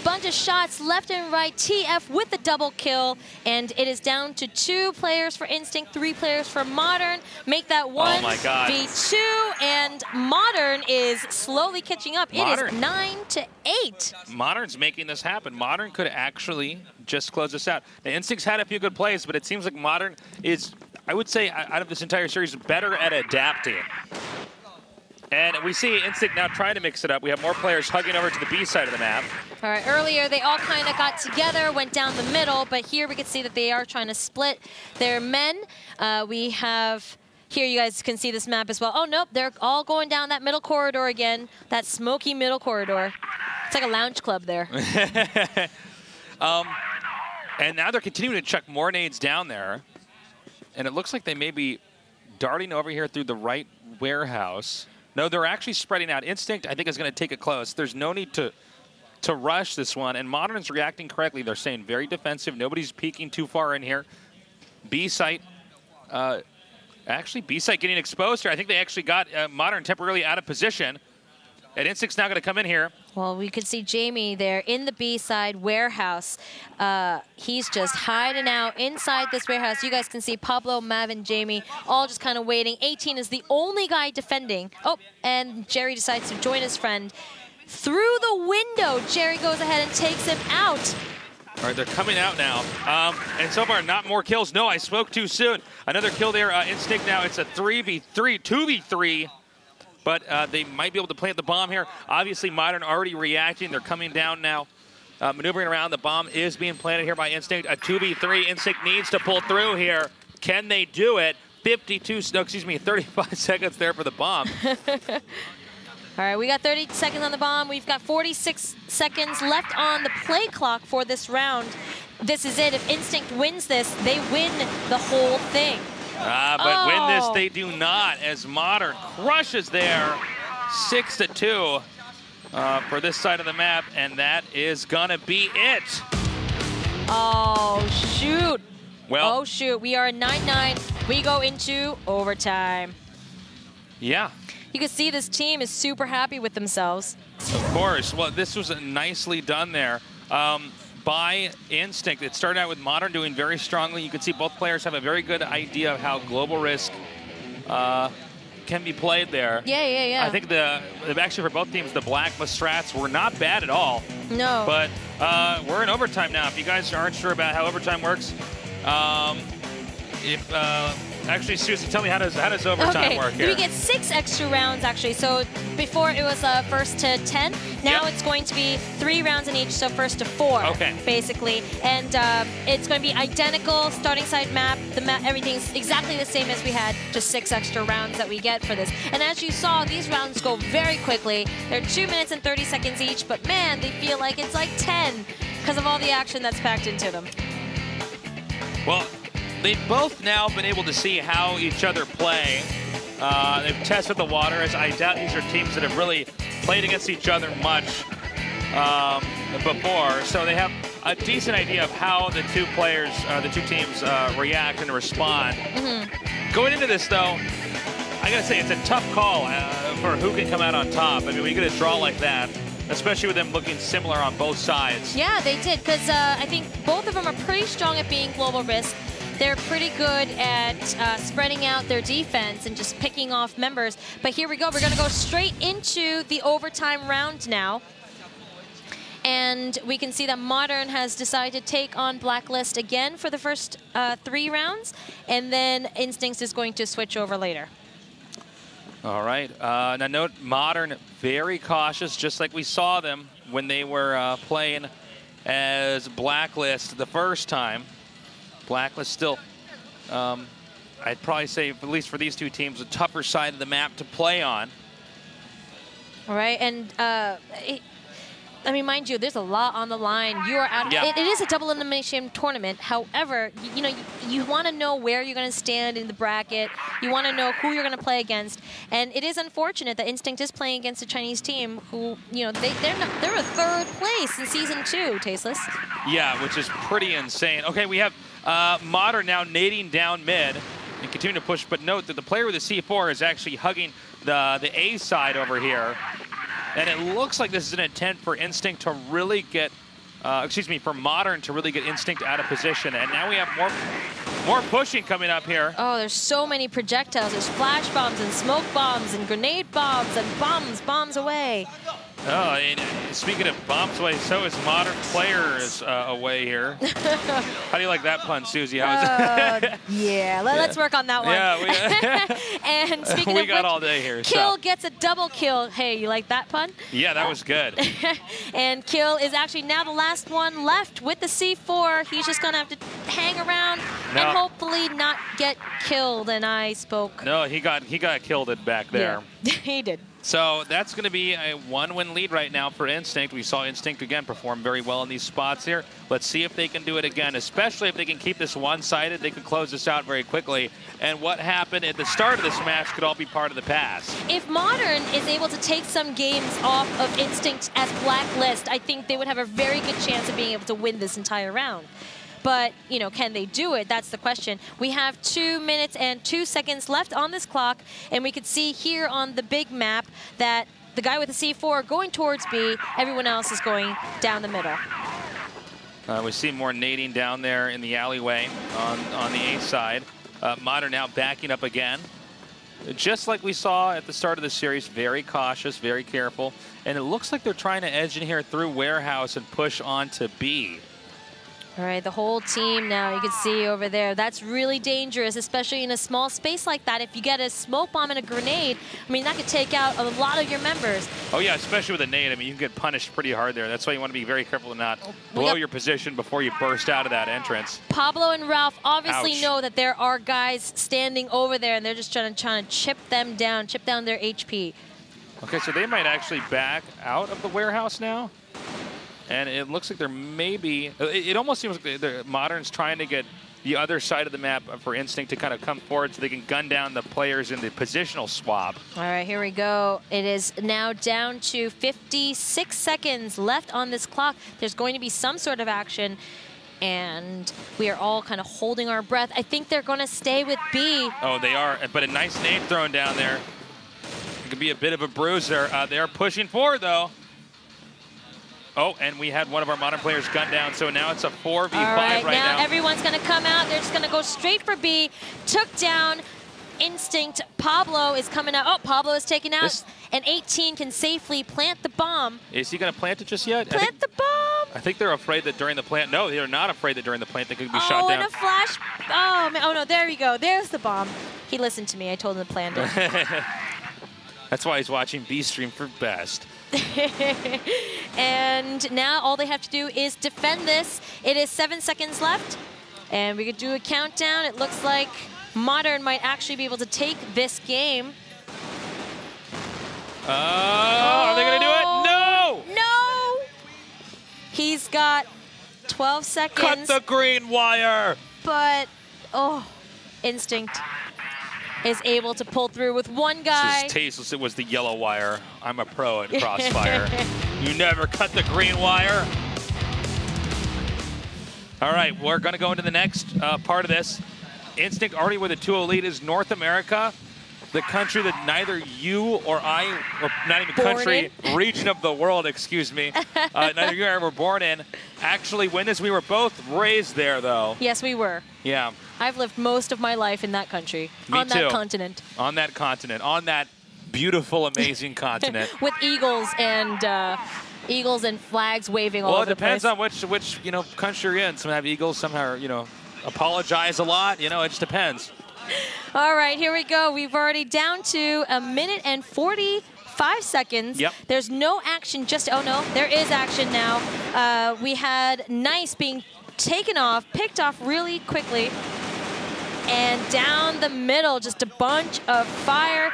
bunch of shots left and right. TF with the double kill, and it is down to 2 players for Instinct, 3 players for Modern. Make that 1v2, and Modern is slowly catching up. It is 9-8. Modern's making this happen. Modern could actually just close this out. The Instinct's had a few good plays, but it seems like Modern is, I would say, out of this entire series, better at adapting. And we see Instinct now trying to mix it up. We have more players hugging over to the B side of the map. All right, earlier they all kind of got together, went down the middle, but here we can see that they are trying to split their men. We have, here you guys can see this map as well. Oh, nope, they're all going down that middle corridor again, that smoky middle corridor. It's like a lounge club there. And now they're continuing to chuck more nades down there. And it looks like they may be darting over here through the right warehouse. No, they're actually spreading out. Instinct, I think, is going to take it close. There's no need to rush this one. And Modern's reacting correctly. They're staying very defensive. Nobody's peeking too far in here. B site, actually, B site getting exposed here. I think they actually got Modern temporarily out of position. And Instinct's now going to come in here. Well, we could see Jamie there in the B-side warehouse. He's just hiding out inside this warehouse. You guys can see Pablo, Mav, and Jamie all just kind of waiting. 18 is the only guy defending. Oh, and Jerry decides to join his friend. Through the window, Jerry goes ahead and takes him out. All right, they're coming out now. And so far, not more kills. No, I spoke too soon. Another kill there. Instinct now, it's a 3v3, 2v3. But they might be able to plant the bomb here. Obviously, Modern already reacting. They're coming down now, maneuvering around. The bomb is being planted here by Instinct. A 2v3. Instinct needs to pull through here. Can they do it? 35 seconds there for the bomb. All right, we got 30 seconds on the bomb. We've got 46 seconds left on the play clock for this round. This is it. If Instinct wins this, they win the whole thing. But win this, they do not, as Modern crushes there 6-2 for this side of the map, and that is gonna be it. Oh, shoot. Well, oh, shoot. We are at 9-9. We go into overtime. Yeah. You can see this team is super happy with themselves. Of course. Well, this was nicely done there. By Instinct. It started out with Modern doing very strongly. You can see both players have a very good idea of how global risk can be played there. Yeah. I think actually for both teams, the Black Strats were not bad at all. No. But we're in overtime now. If you guys aren't sure about how overtime works, if Actually, Susie, tell me how does overtime work here? We get 6 extra rounds actually. So before it was first to 10. Now it's going to be 3 rounds in each, so first to 4. Okay. Basically, and it's going to be identical starting side map. The map, everything's exactly the same as we had. Just 6 extra rounds that we get for this. And as you saw, these rounds go very quickly. They're 2 minutes and 30 seconds each, but man, they feel like it's like 10 because of all the action that's packed into them. Well, they've both now been able to see how each other play. They've tested the water, as I doubt these are teams that have really played against each other much before. So they have a decent idea of how the two teams react and respond. Going into this, though, I gotta say it's a tough call for who can come out on top. I mean, when you get a draw like that, especially with them looking similar on both sides. Yeah, they did, because I think both of them are pretty strong at being global risk. They're pretty good at spreading out their defense and just picking off members. But here we go. We're going to go straight into the overtime round now. And we can see that Modern has decided to take on Blacklist again for the first 3 rounds. And then nstinct is going to switch over later. All right. Now note, Modern very cautious, just like we saw them when they were playing as Blacklist the first time. Blacklist still, I'd probably say, at least for these two teams, a tougher side of the map to play on. All right, and I mean, mind you, there's a lot on the line. You are out. It is a double elimination tournament. However, you know, you want to know where you're going to stand in the bracket. You want to know who you're going to play against. And it is unfortunate that nstinct is playing against a Chinese team who, you know, they're a 3rd place in season 2. Tasteless. Yeah, which is pretty insane. Okay, we have Modern now nading down mid and continue to push. But note that the player with the C4 is actually hugging the A side over here. And it looks like this is an intent for nstinct to really get, for Modern to really get nstinct out of position. And now we have more pushing coming up here. Oh, there's so many projectiles. There's flash bombs and smoke bombs and grenade bombs and bombs away. Oh, and speaking of bombs away, so is Modern players away here. How do you like that pun, Susie? How is it? Yeah, let's work on that one. Yeah, and speaking we of got which, all day here. Kill gets a double kill. Hey, you like that pun? Yeah, that was good. And Kill is actually now the last one left with the C4. He's just going to have to hang around and hopefully not get killed. And I spoke. No, he got killed it back there. Yeah, he did. So that's going to be a 1-win lead right now for nstinct. We saw nstinct again perform very well in these spots here. Let's see if they can do it again, especially if they can keep this one-sided. They could close this out very quickly. And what happened at the start of this match could all be part of the past. If Modern is able to take some games off of nstinct as Blacklist, I think they would have a very good chance of being able to win this entire round. But, you know, can they do it? That's the question. We have 2 minutes and 2 seconds left on this clock, and we could see here on the big map that the guy with the C4 going towards B, everyone else is going down the middle. We see more nading down there in the alleyway on the A side. Modern now backing up again. Just like we saw at the start of the series, very cautious, very careful. And it looks like they're trying to edge in here through Warehouse and push on to B. All right, the whole team now, you can see over there. That's really dangerous, especially in a small space like that. If you get a smoke bomb and a grenade, I mean, that could take out a lot of your members. Oh, yeah, especially with a nade. I mean, you can get punished pretty hard there. That's why you want to be very careful to not blow your position before you burst out of that entrance. Pablo and Ralph obviously know that there are guys standing over there, and they're just trying to chip them down, chip down their HP. Okay, so they might actually back out of the Warehouse now. And it looks like there may be, it almost seems like the Modern's trying to get the other side of the map for nstinct to kind of come forward so they can gun down the players in the positional swap. All right, here we go. It is now down to 56 seconds left on this clock. There's going to be some sort of action, and we are all kind of holding our breath. I think they're going to stay with B. Oh, they are, but a nice nade thrown down there. It could be a bit of a bruiser. They are pushing forward, though. Oh, and we had one of our Modern players gunned down, so now it's a 4v5 right now. Now everyone's going to come out. They're just going to go straight for B. Took down nstinct. Pablo is coming out. Oh, Pablo is taken out. And 18 can safely plant the bomb. Is he going to plant it just yet? Plant the bomb. I think they're afraid that during the plant. No, they're not afraid that during the plant they could be shot down. Oh, and a flash. Oh, man. Oh, no, there we go. There's the bomb. He listened to me. I told him to plant it. That's why he's watching B Stream for best. And now all they have to do is defend this. It is 7 seconds left. And we could do a countdown. It looks like Modern might actually be able to take this game. Are they going to do it? No! No! He's got 12 seconds. Cut the green wire! But, oh, Instinct is able to pull through with one guy. This is tasteless. It was the yellow wire. I'm a pro at Crossfire. You never cut the green wire. All right, we're going to go into the next part of this. Instinct already with a 2-0 lead is North America, the country that neither you or I, or not even country, region of the world, excuse me, neither you or I were born in. Actually, win this. We were both raised there, though. Yes, we were. Yeah. I've lived most of my life in that country. Me on too. that continent. On that continent. On that beautiful, amazing continent. With eagles and flags waving all over the place. Well, it depends on which country you're in. Some have eagles, some are, apologize a lot. It just depends. All right, here we go. We've already down to 1 minute and 45 seconds. Yep. There's no action. Oh no, there is action now. We had Nice being taken off, picked off really quickly, and down the middle, just a bunch of fire.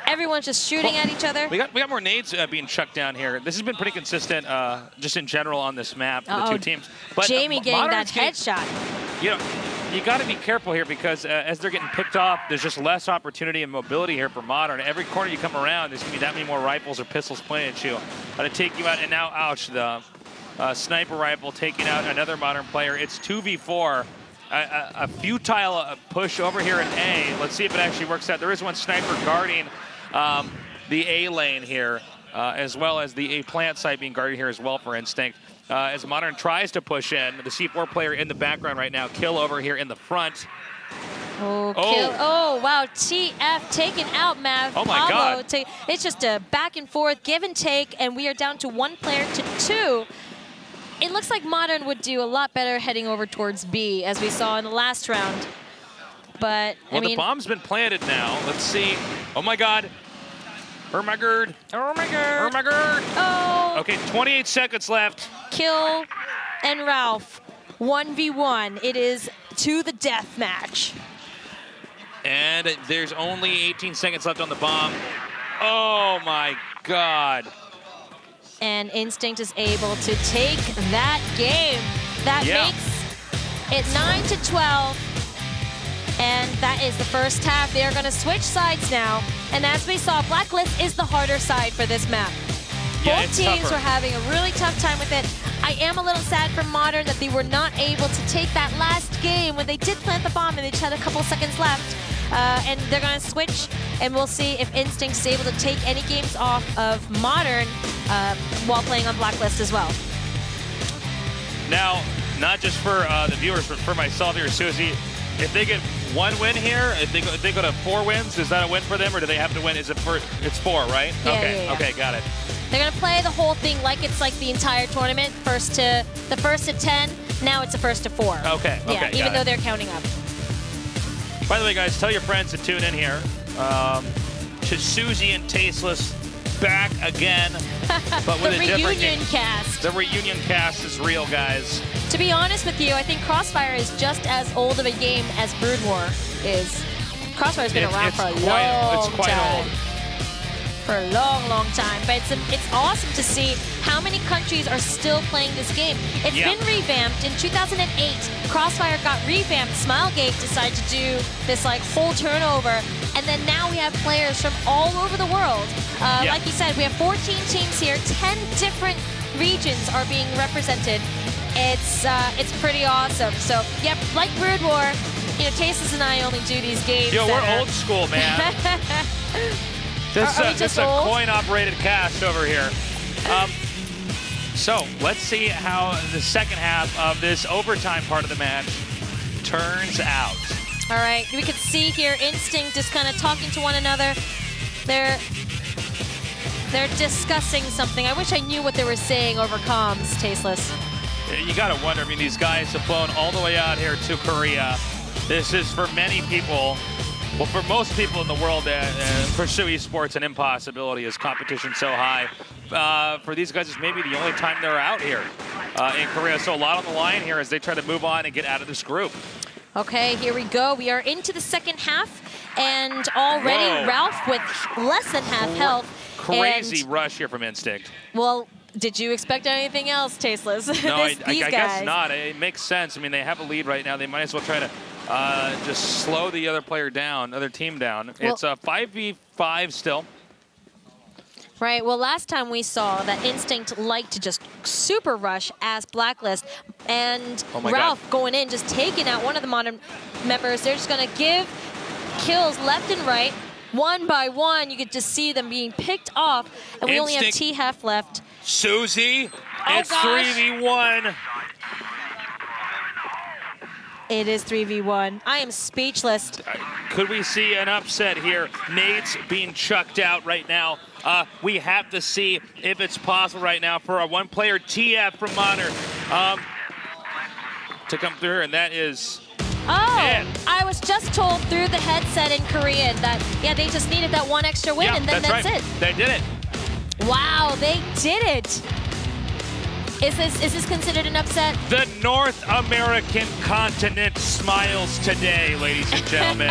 Everyone's just shooting at each other. We got more nades being chucked down here. This has been pretty consistent, just in general on this map, the two teams. But Jamie getting that headshot. You got to be careful here because as they're getting picked off, there's just less opportunity and mobility here for Modern. Every corner you come around, there's going to be that many more rifles or pistols pointed at you to take you out. And now, ouch, the sniper rifle taking out another Modern player. It's 2v4. A futile push over here in A. Let's see if it actually works out. There is one sniper guarding the A lane here, as well as the A plant site being guarded here as well for Instinct. As Modern tries to push in, the C4 player in the background right now, Kill over here in the front. Oh, Kill. Oh, wow, TF taken out, Mav. Oh, my God. It's just a back and forth, give and take, and we are down to 1 player to 2. It looks like Modern would do a lot better heading over towards B, as we saw in the last round. But, well, the bomb's been planted now. Let's see. Oh, my God. Oh, my God. Oh, my God. Oh, my God. Oh. Okay, 28 seconds left. Kill and Ralph, 1v1. It is to the death match. And there's only 18 seconds left on the bomb. Oh, my God. And Instinct is able to take that game. That makes it 9-12. And that is the first half. They are going to switch sides now. And as we saw, Blacklist is the harder side for this map. Both teams were having a really tough time with it. I am a little sad for Modern that they were not able to take that last game when they did plant the bomb and they just had a couple seconds left. And they're going to switch, and we'll see if Instinct is able to take any games off of Modern while playing on Blacklist as well. Now, not just for the viewers, but for myself here, Susie, if they get 1 win here, if they go to 4 wins, is that a win for them, or do they have to win? Is it it's 4, right? Yeah, okay, yeah. Okay, got it. They're going to play the whole thing like it's like the entire tournament, the first to 10. Now it's the first to 4. Okay, yeah, even though they're counting up. By the way, guys, tell your friends to tune in here to Susie and Tasteless back again, but with a different reunion cast. The reunion cast is real, guys. To be honest with you, I think Crossfire is just as old of a game as Brood War is. Crossfire's been around for a long time. It's quite old. For a long, long time. But it's awesome to see how many countries are still playing this game. It's been revamped. In 2008, Crossfire got revamped. Smilegate decided to do this whole turnover. And then now we have players from all over the world. Like you said, we have 14 teams here. 10 different regions are being represented. It's pretty awesome. So, yep, like Brood War, Tasteless and I only do these games. Yo, we're old school, man. This is a coin-operated cast over here. So let's see how the second half of this overtime part of the match turns out. All right, we can see here Instinct is kind of talking to one another. They're discussing something. I wish I knew what they were saying over comms, Tasteless. you got to wonder, I mean, these guys have flown all the way out here to Korea. This is, for many people, well, for most people in the world that pursue esports, an impossibility as competition so high. For these guys, it's maybe the only time they're out here in Korea. So a lot on the line here as they try to move on and get out of this group. Okay, here we go. We are into the second half, and already Ralph with less than half health. Crazy rush here from nstinct. Well, did you expect anything else, Tasteless? No, I guess not. It makes sense. I mean, they have a lead right now. They might as well try to just slow the other player down, other team down. Well, it's a 5v5 still. Right. Well, last time we saw that nstinct liked to just super rush as Blacklist, and Ralph going in, just taking out one of the Modern members. They're just going to give kills left and right, one by one. You could just see them being picked off, and we only have T-Hef left. Susie, it's 3v1. It is 3v1. I am speechless. Could we see an upset here? Nate's being chucked out right now. We have to see if it's possible right now for a one-player TF from Modern to come through, and that is I was just told through the headset in Korean that, yeah, they just needed that one extra win, and then that's it. They did it. Wow, they did it. Is this considered an upset? The North American continent smiles today, ladies and gentlemen.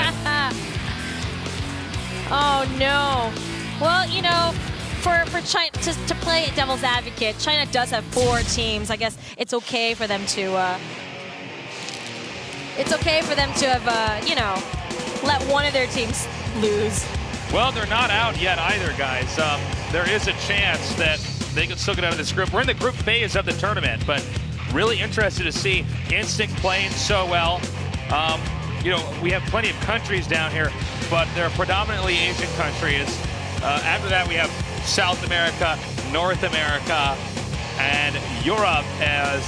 Oh, no. Well, you know, for China to play devil's advocate, China does have 4 teams. I guess it's okay for them to have you know, let one of their teams lose. Well, they're not out yet either, guys. There is a chance that they can still get out of this group. We're in the group phase of the tournament, but really interested to see nstinct playing so well. You know, we have plenty of countries down here, but they're predominantly Asian countries. After that, we have South America, North America, and Europe as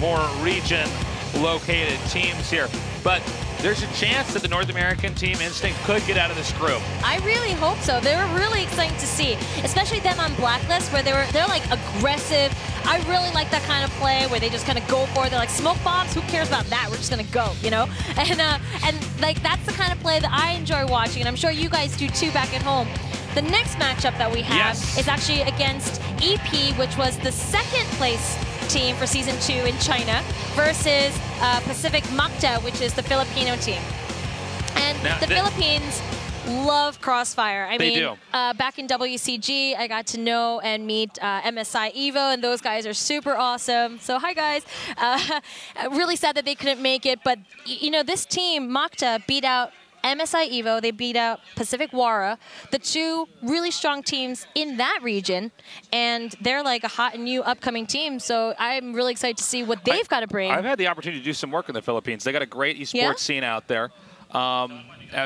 more region-located teams here. But there's a chance that the North American team, nstinct, could get out of this group. I really hope so. They were really exciting to see, especially them on Blacklist, where they're like aggressive. I really like that kind of play where they just kind of go for it. They're like, smoke bombs, who cares about that? We're just gonna go, you know? And like that's the kind of play that I enjoy watching, and I'm sure you guys do too back at home. The next matchup that we have is actually against EP, which was the second place team for Season 2 in China, versus Pacific Makta, which is the Filipino team. And now, the Philippines love Crossfire. I mean, back in WCG, I got to know and meet MSI Evo, and those guys are super awesome. So hi, guys. Really sad that they couldn't make it, but you know, this team, Makta, beat out MSI Evo, they beat out Pacific Wara, the 2 really strong teams in that region, and they're like a hot and new upcoming team, so I'm really excited to see what they've got to bring. I've had the opportunity to do some work in the Philippines. They got a great esports scene out there,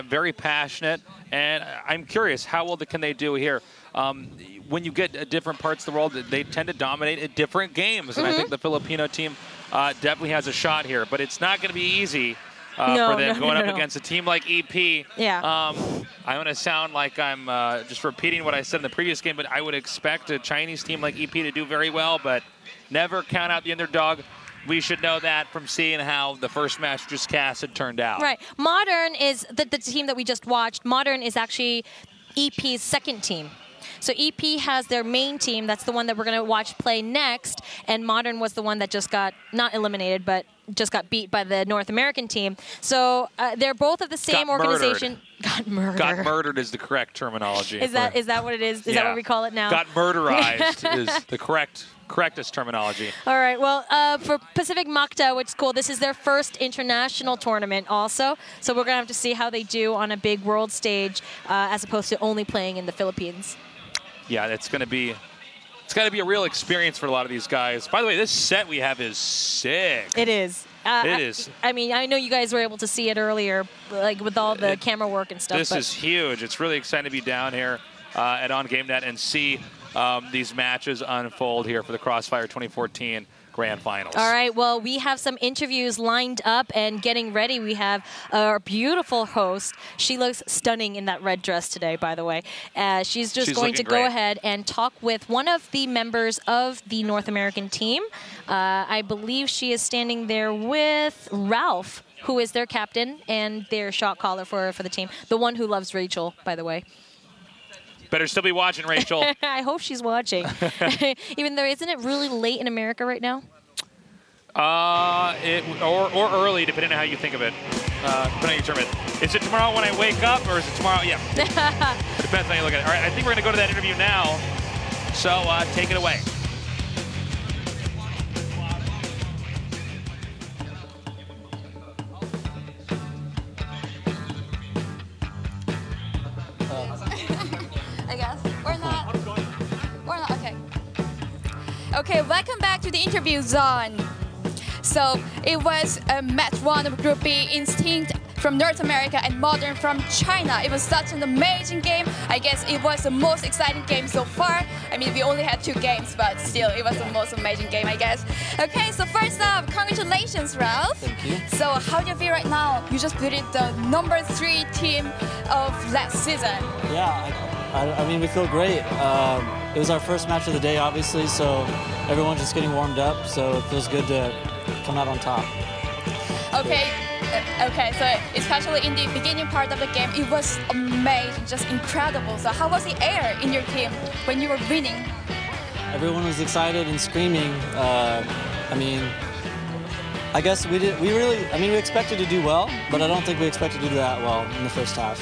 very passionate, and I'm curious, how well can they do here? When you get different parts of the world, they tend to dominate at different games, and I think the Filipino team definitely has a shot here, but it's not going to be easy. For them going up against a team like EP. I'm going to sound like I'm just repeating what I said in the previous game, but I would expect a Chinese team like EP to do very well, but never count out the underdog. We should know that from seeing how the first match just cast had turned out. Right. Modern is the team that we just watched. Modern is actually EP's second team. So EP has their main team. That's the one that we're going to watch play next. And Modern was the one that just got, not eliminated, but just got beat by the North American team. So they're both of the same organization. Got murdered. Got murdered is the correct terminology. Is that what it is? Is that what we call it now? Got murderized is the correctest terminology. All right. Well, for Pacific Makta, which is cool, this is their first international tournament also. So we're going to have to see how they do on a big world stage as opposed to only playing in the Philippines. Yeah, it's got to be a real experience for a lot of these guys. By the way, this set we have is sick. It is. It is. I mean, I know you guys were able to see it earlier, like with all the camera work and stuff. This is huge. It's really exciting to be down here at OnGameNet and see these matches unfold here for the Crossfire 2014 grand finals. All right, well, we have some interviews lined up and getting ready. We have our beautiful host. She looks stunning in that red dress today, by the way. She's going to go ahead and talk with one of the members of the North American team. I believe she is standing there with Ralph, who is their captain and their shot caller for the team. The one who loves Rachel, by the way. Better still be watching, Rachel. I hope she's watching. Even though, isn't it really late in America right now? Or early, depending on how you think of it. Depending on how you term it. Is it tomorrow when I wake up, or is it tomorrow? Yeah. It depends on how you look at it. All right, I think we're going to go to that interview now. So take it away. I guess. Or not. Or not, okay. Okay, welcome back to the interview zone. So it was match 1 of Group B, Instinct from North America and Modern from China. It was such an amazing game. I guess it was the most exciting game so far. I mean, we only had 2 games, but still, it was the most amazing game, I guess. Okay, so first up, congratulations, Ralph. Thank you. So how do you feel right now? You just beat the number 3 team of last season. Yeah, I mean, we feel great. It was our first match of the day, obviously, so everyone's just getting warmed up, so it feels good to come out on top. Okay, so especially in the beginning part of the game, it was amazing, just incredible. So how was the air in your team when you were winning? Everyone was excited and screaming. I mean, I guess we expected to do well, but I don't think we expected to do that well in the first half.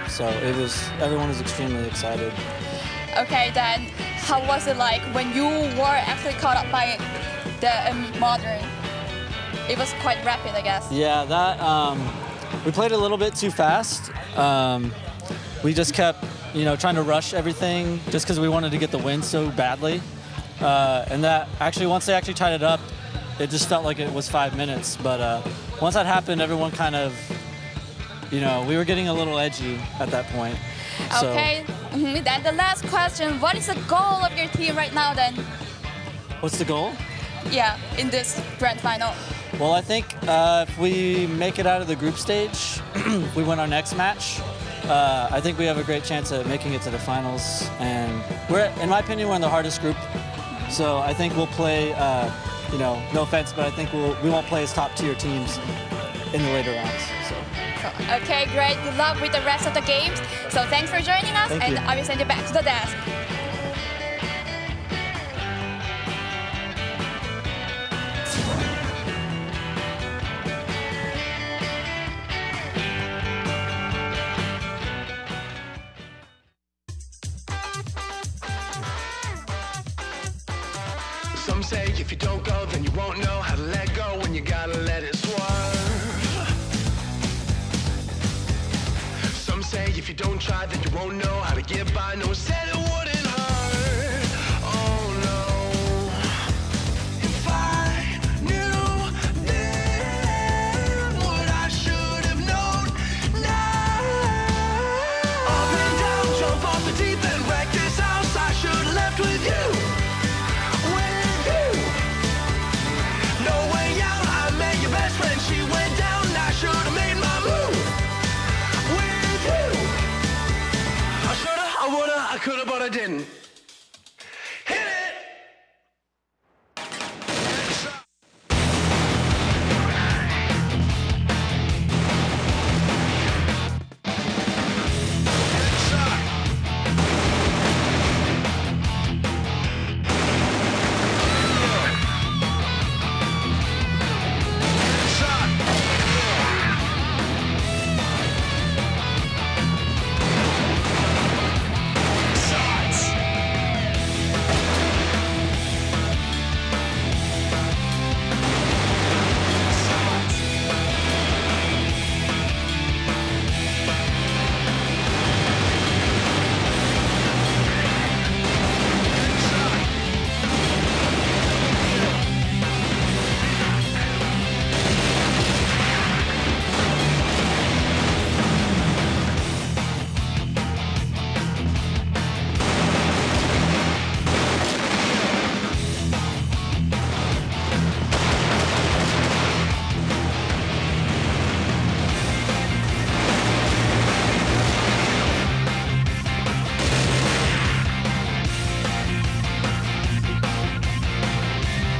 So everyone was extremely excited. Okay, then how was it like when you were actually caught up by the Modern? It was quite rapid, I guess. Yeah, we played a little bit too fast. We just kept, trying to rush everything just because we wanted to get the win so badly. And that actually, once they actually tied it up, it just felt like it was 5 minutes. But once that happened, everyone kind of, we were getting a little edgy at that point. Okay, then the last question, what is the goal of your team right now then? What's the goal? Yeah, in this grand final. Well, I think if we make it out of the group stage, we win our next match, I think we have a great chance at making it to the finals. And in my opinion, we're in the hardest group. So I think we'll play, no offense, but I think we won't play as top tier teams in the later rounds. So. Okay, great. Good luck with the rest of the games. So thanks for joining us, and I will send you back to the desk. Some say if you don't go, then you won't know how to let go when you gotta let it swerve. Some say if you don't try, then you won't know how to get by. No one said it wouldn't hurt. Oh no. If I knew then what I should have known now. Up and down, jump off the deep end, wreck this house. I should have left with you. She went down, I should have made my move with you. I shoulda, I woulda, I coulda, but I didn't.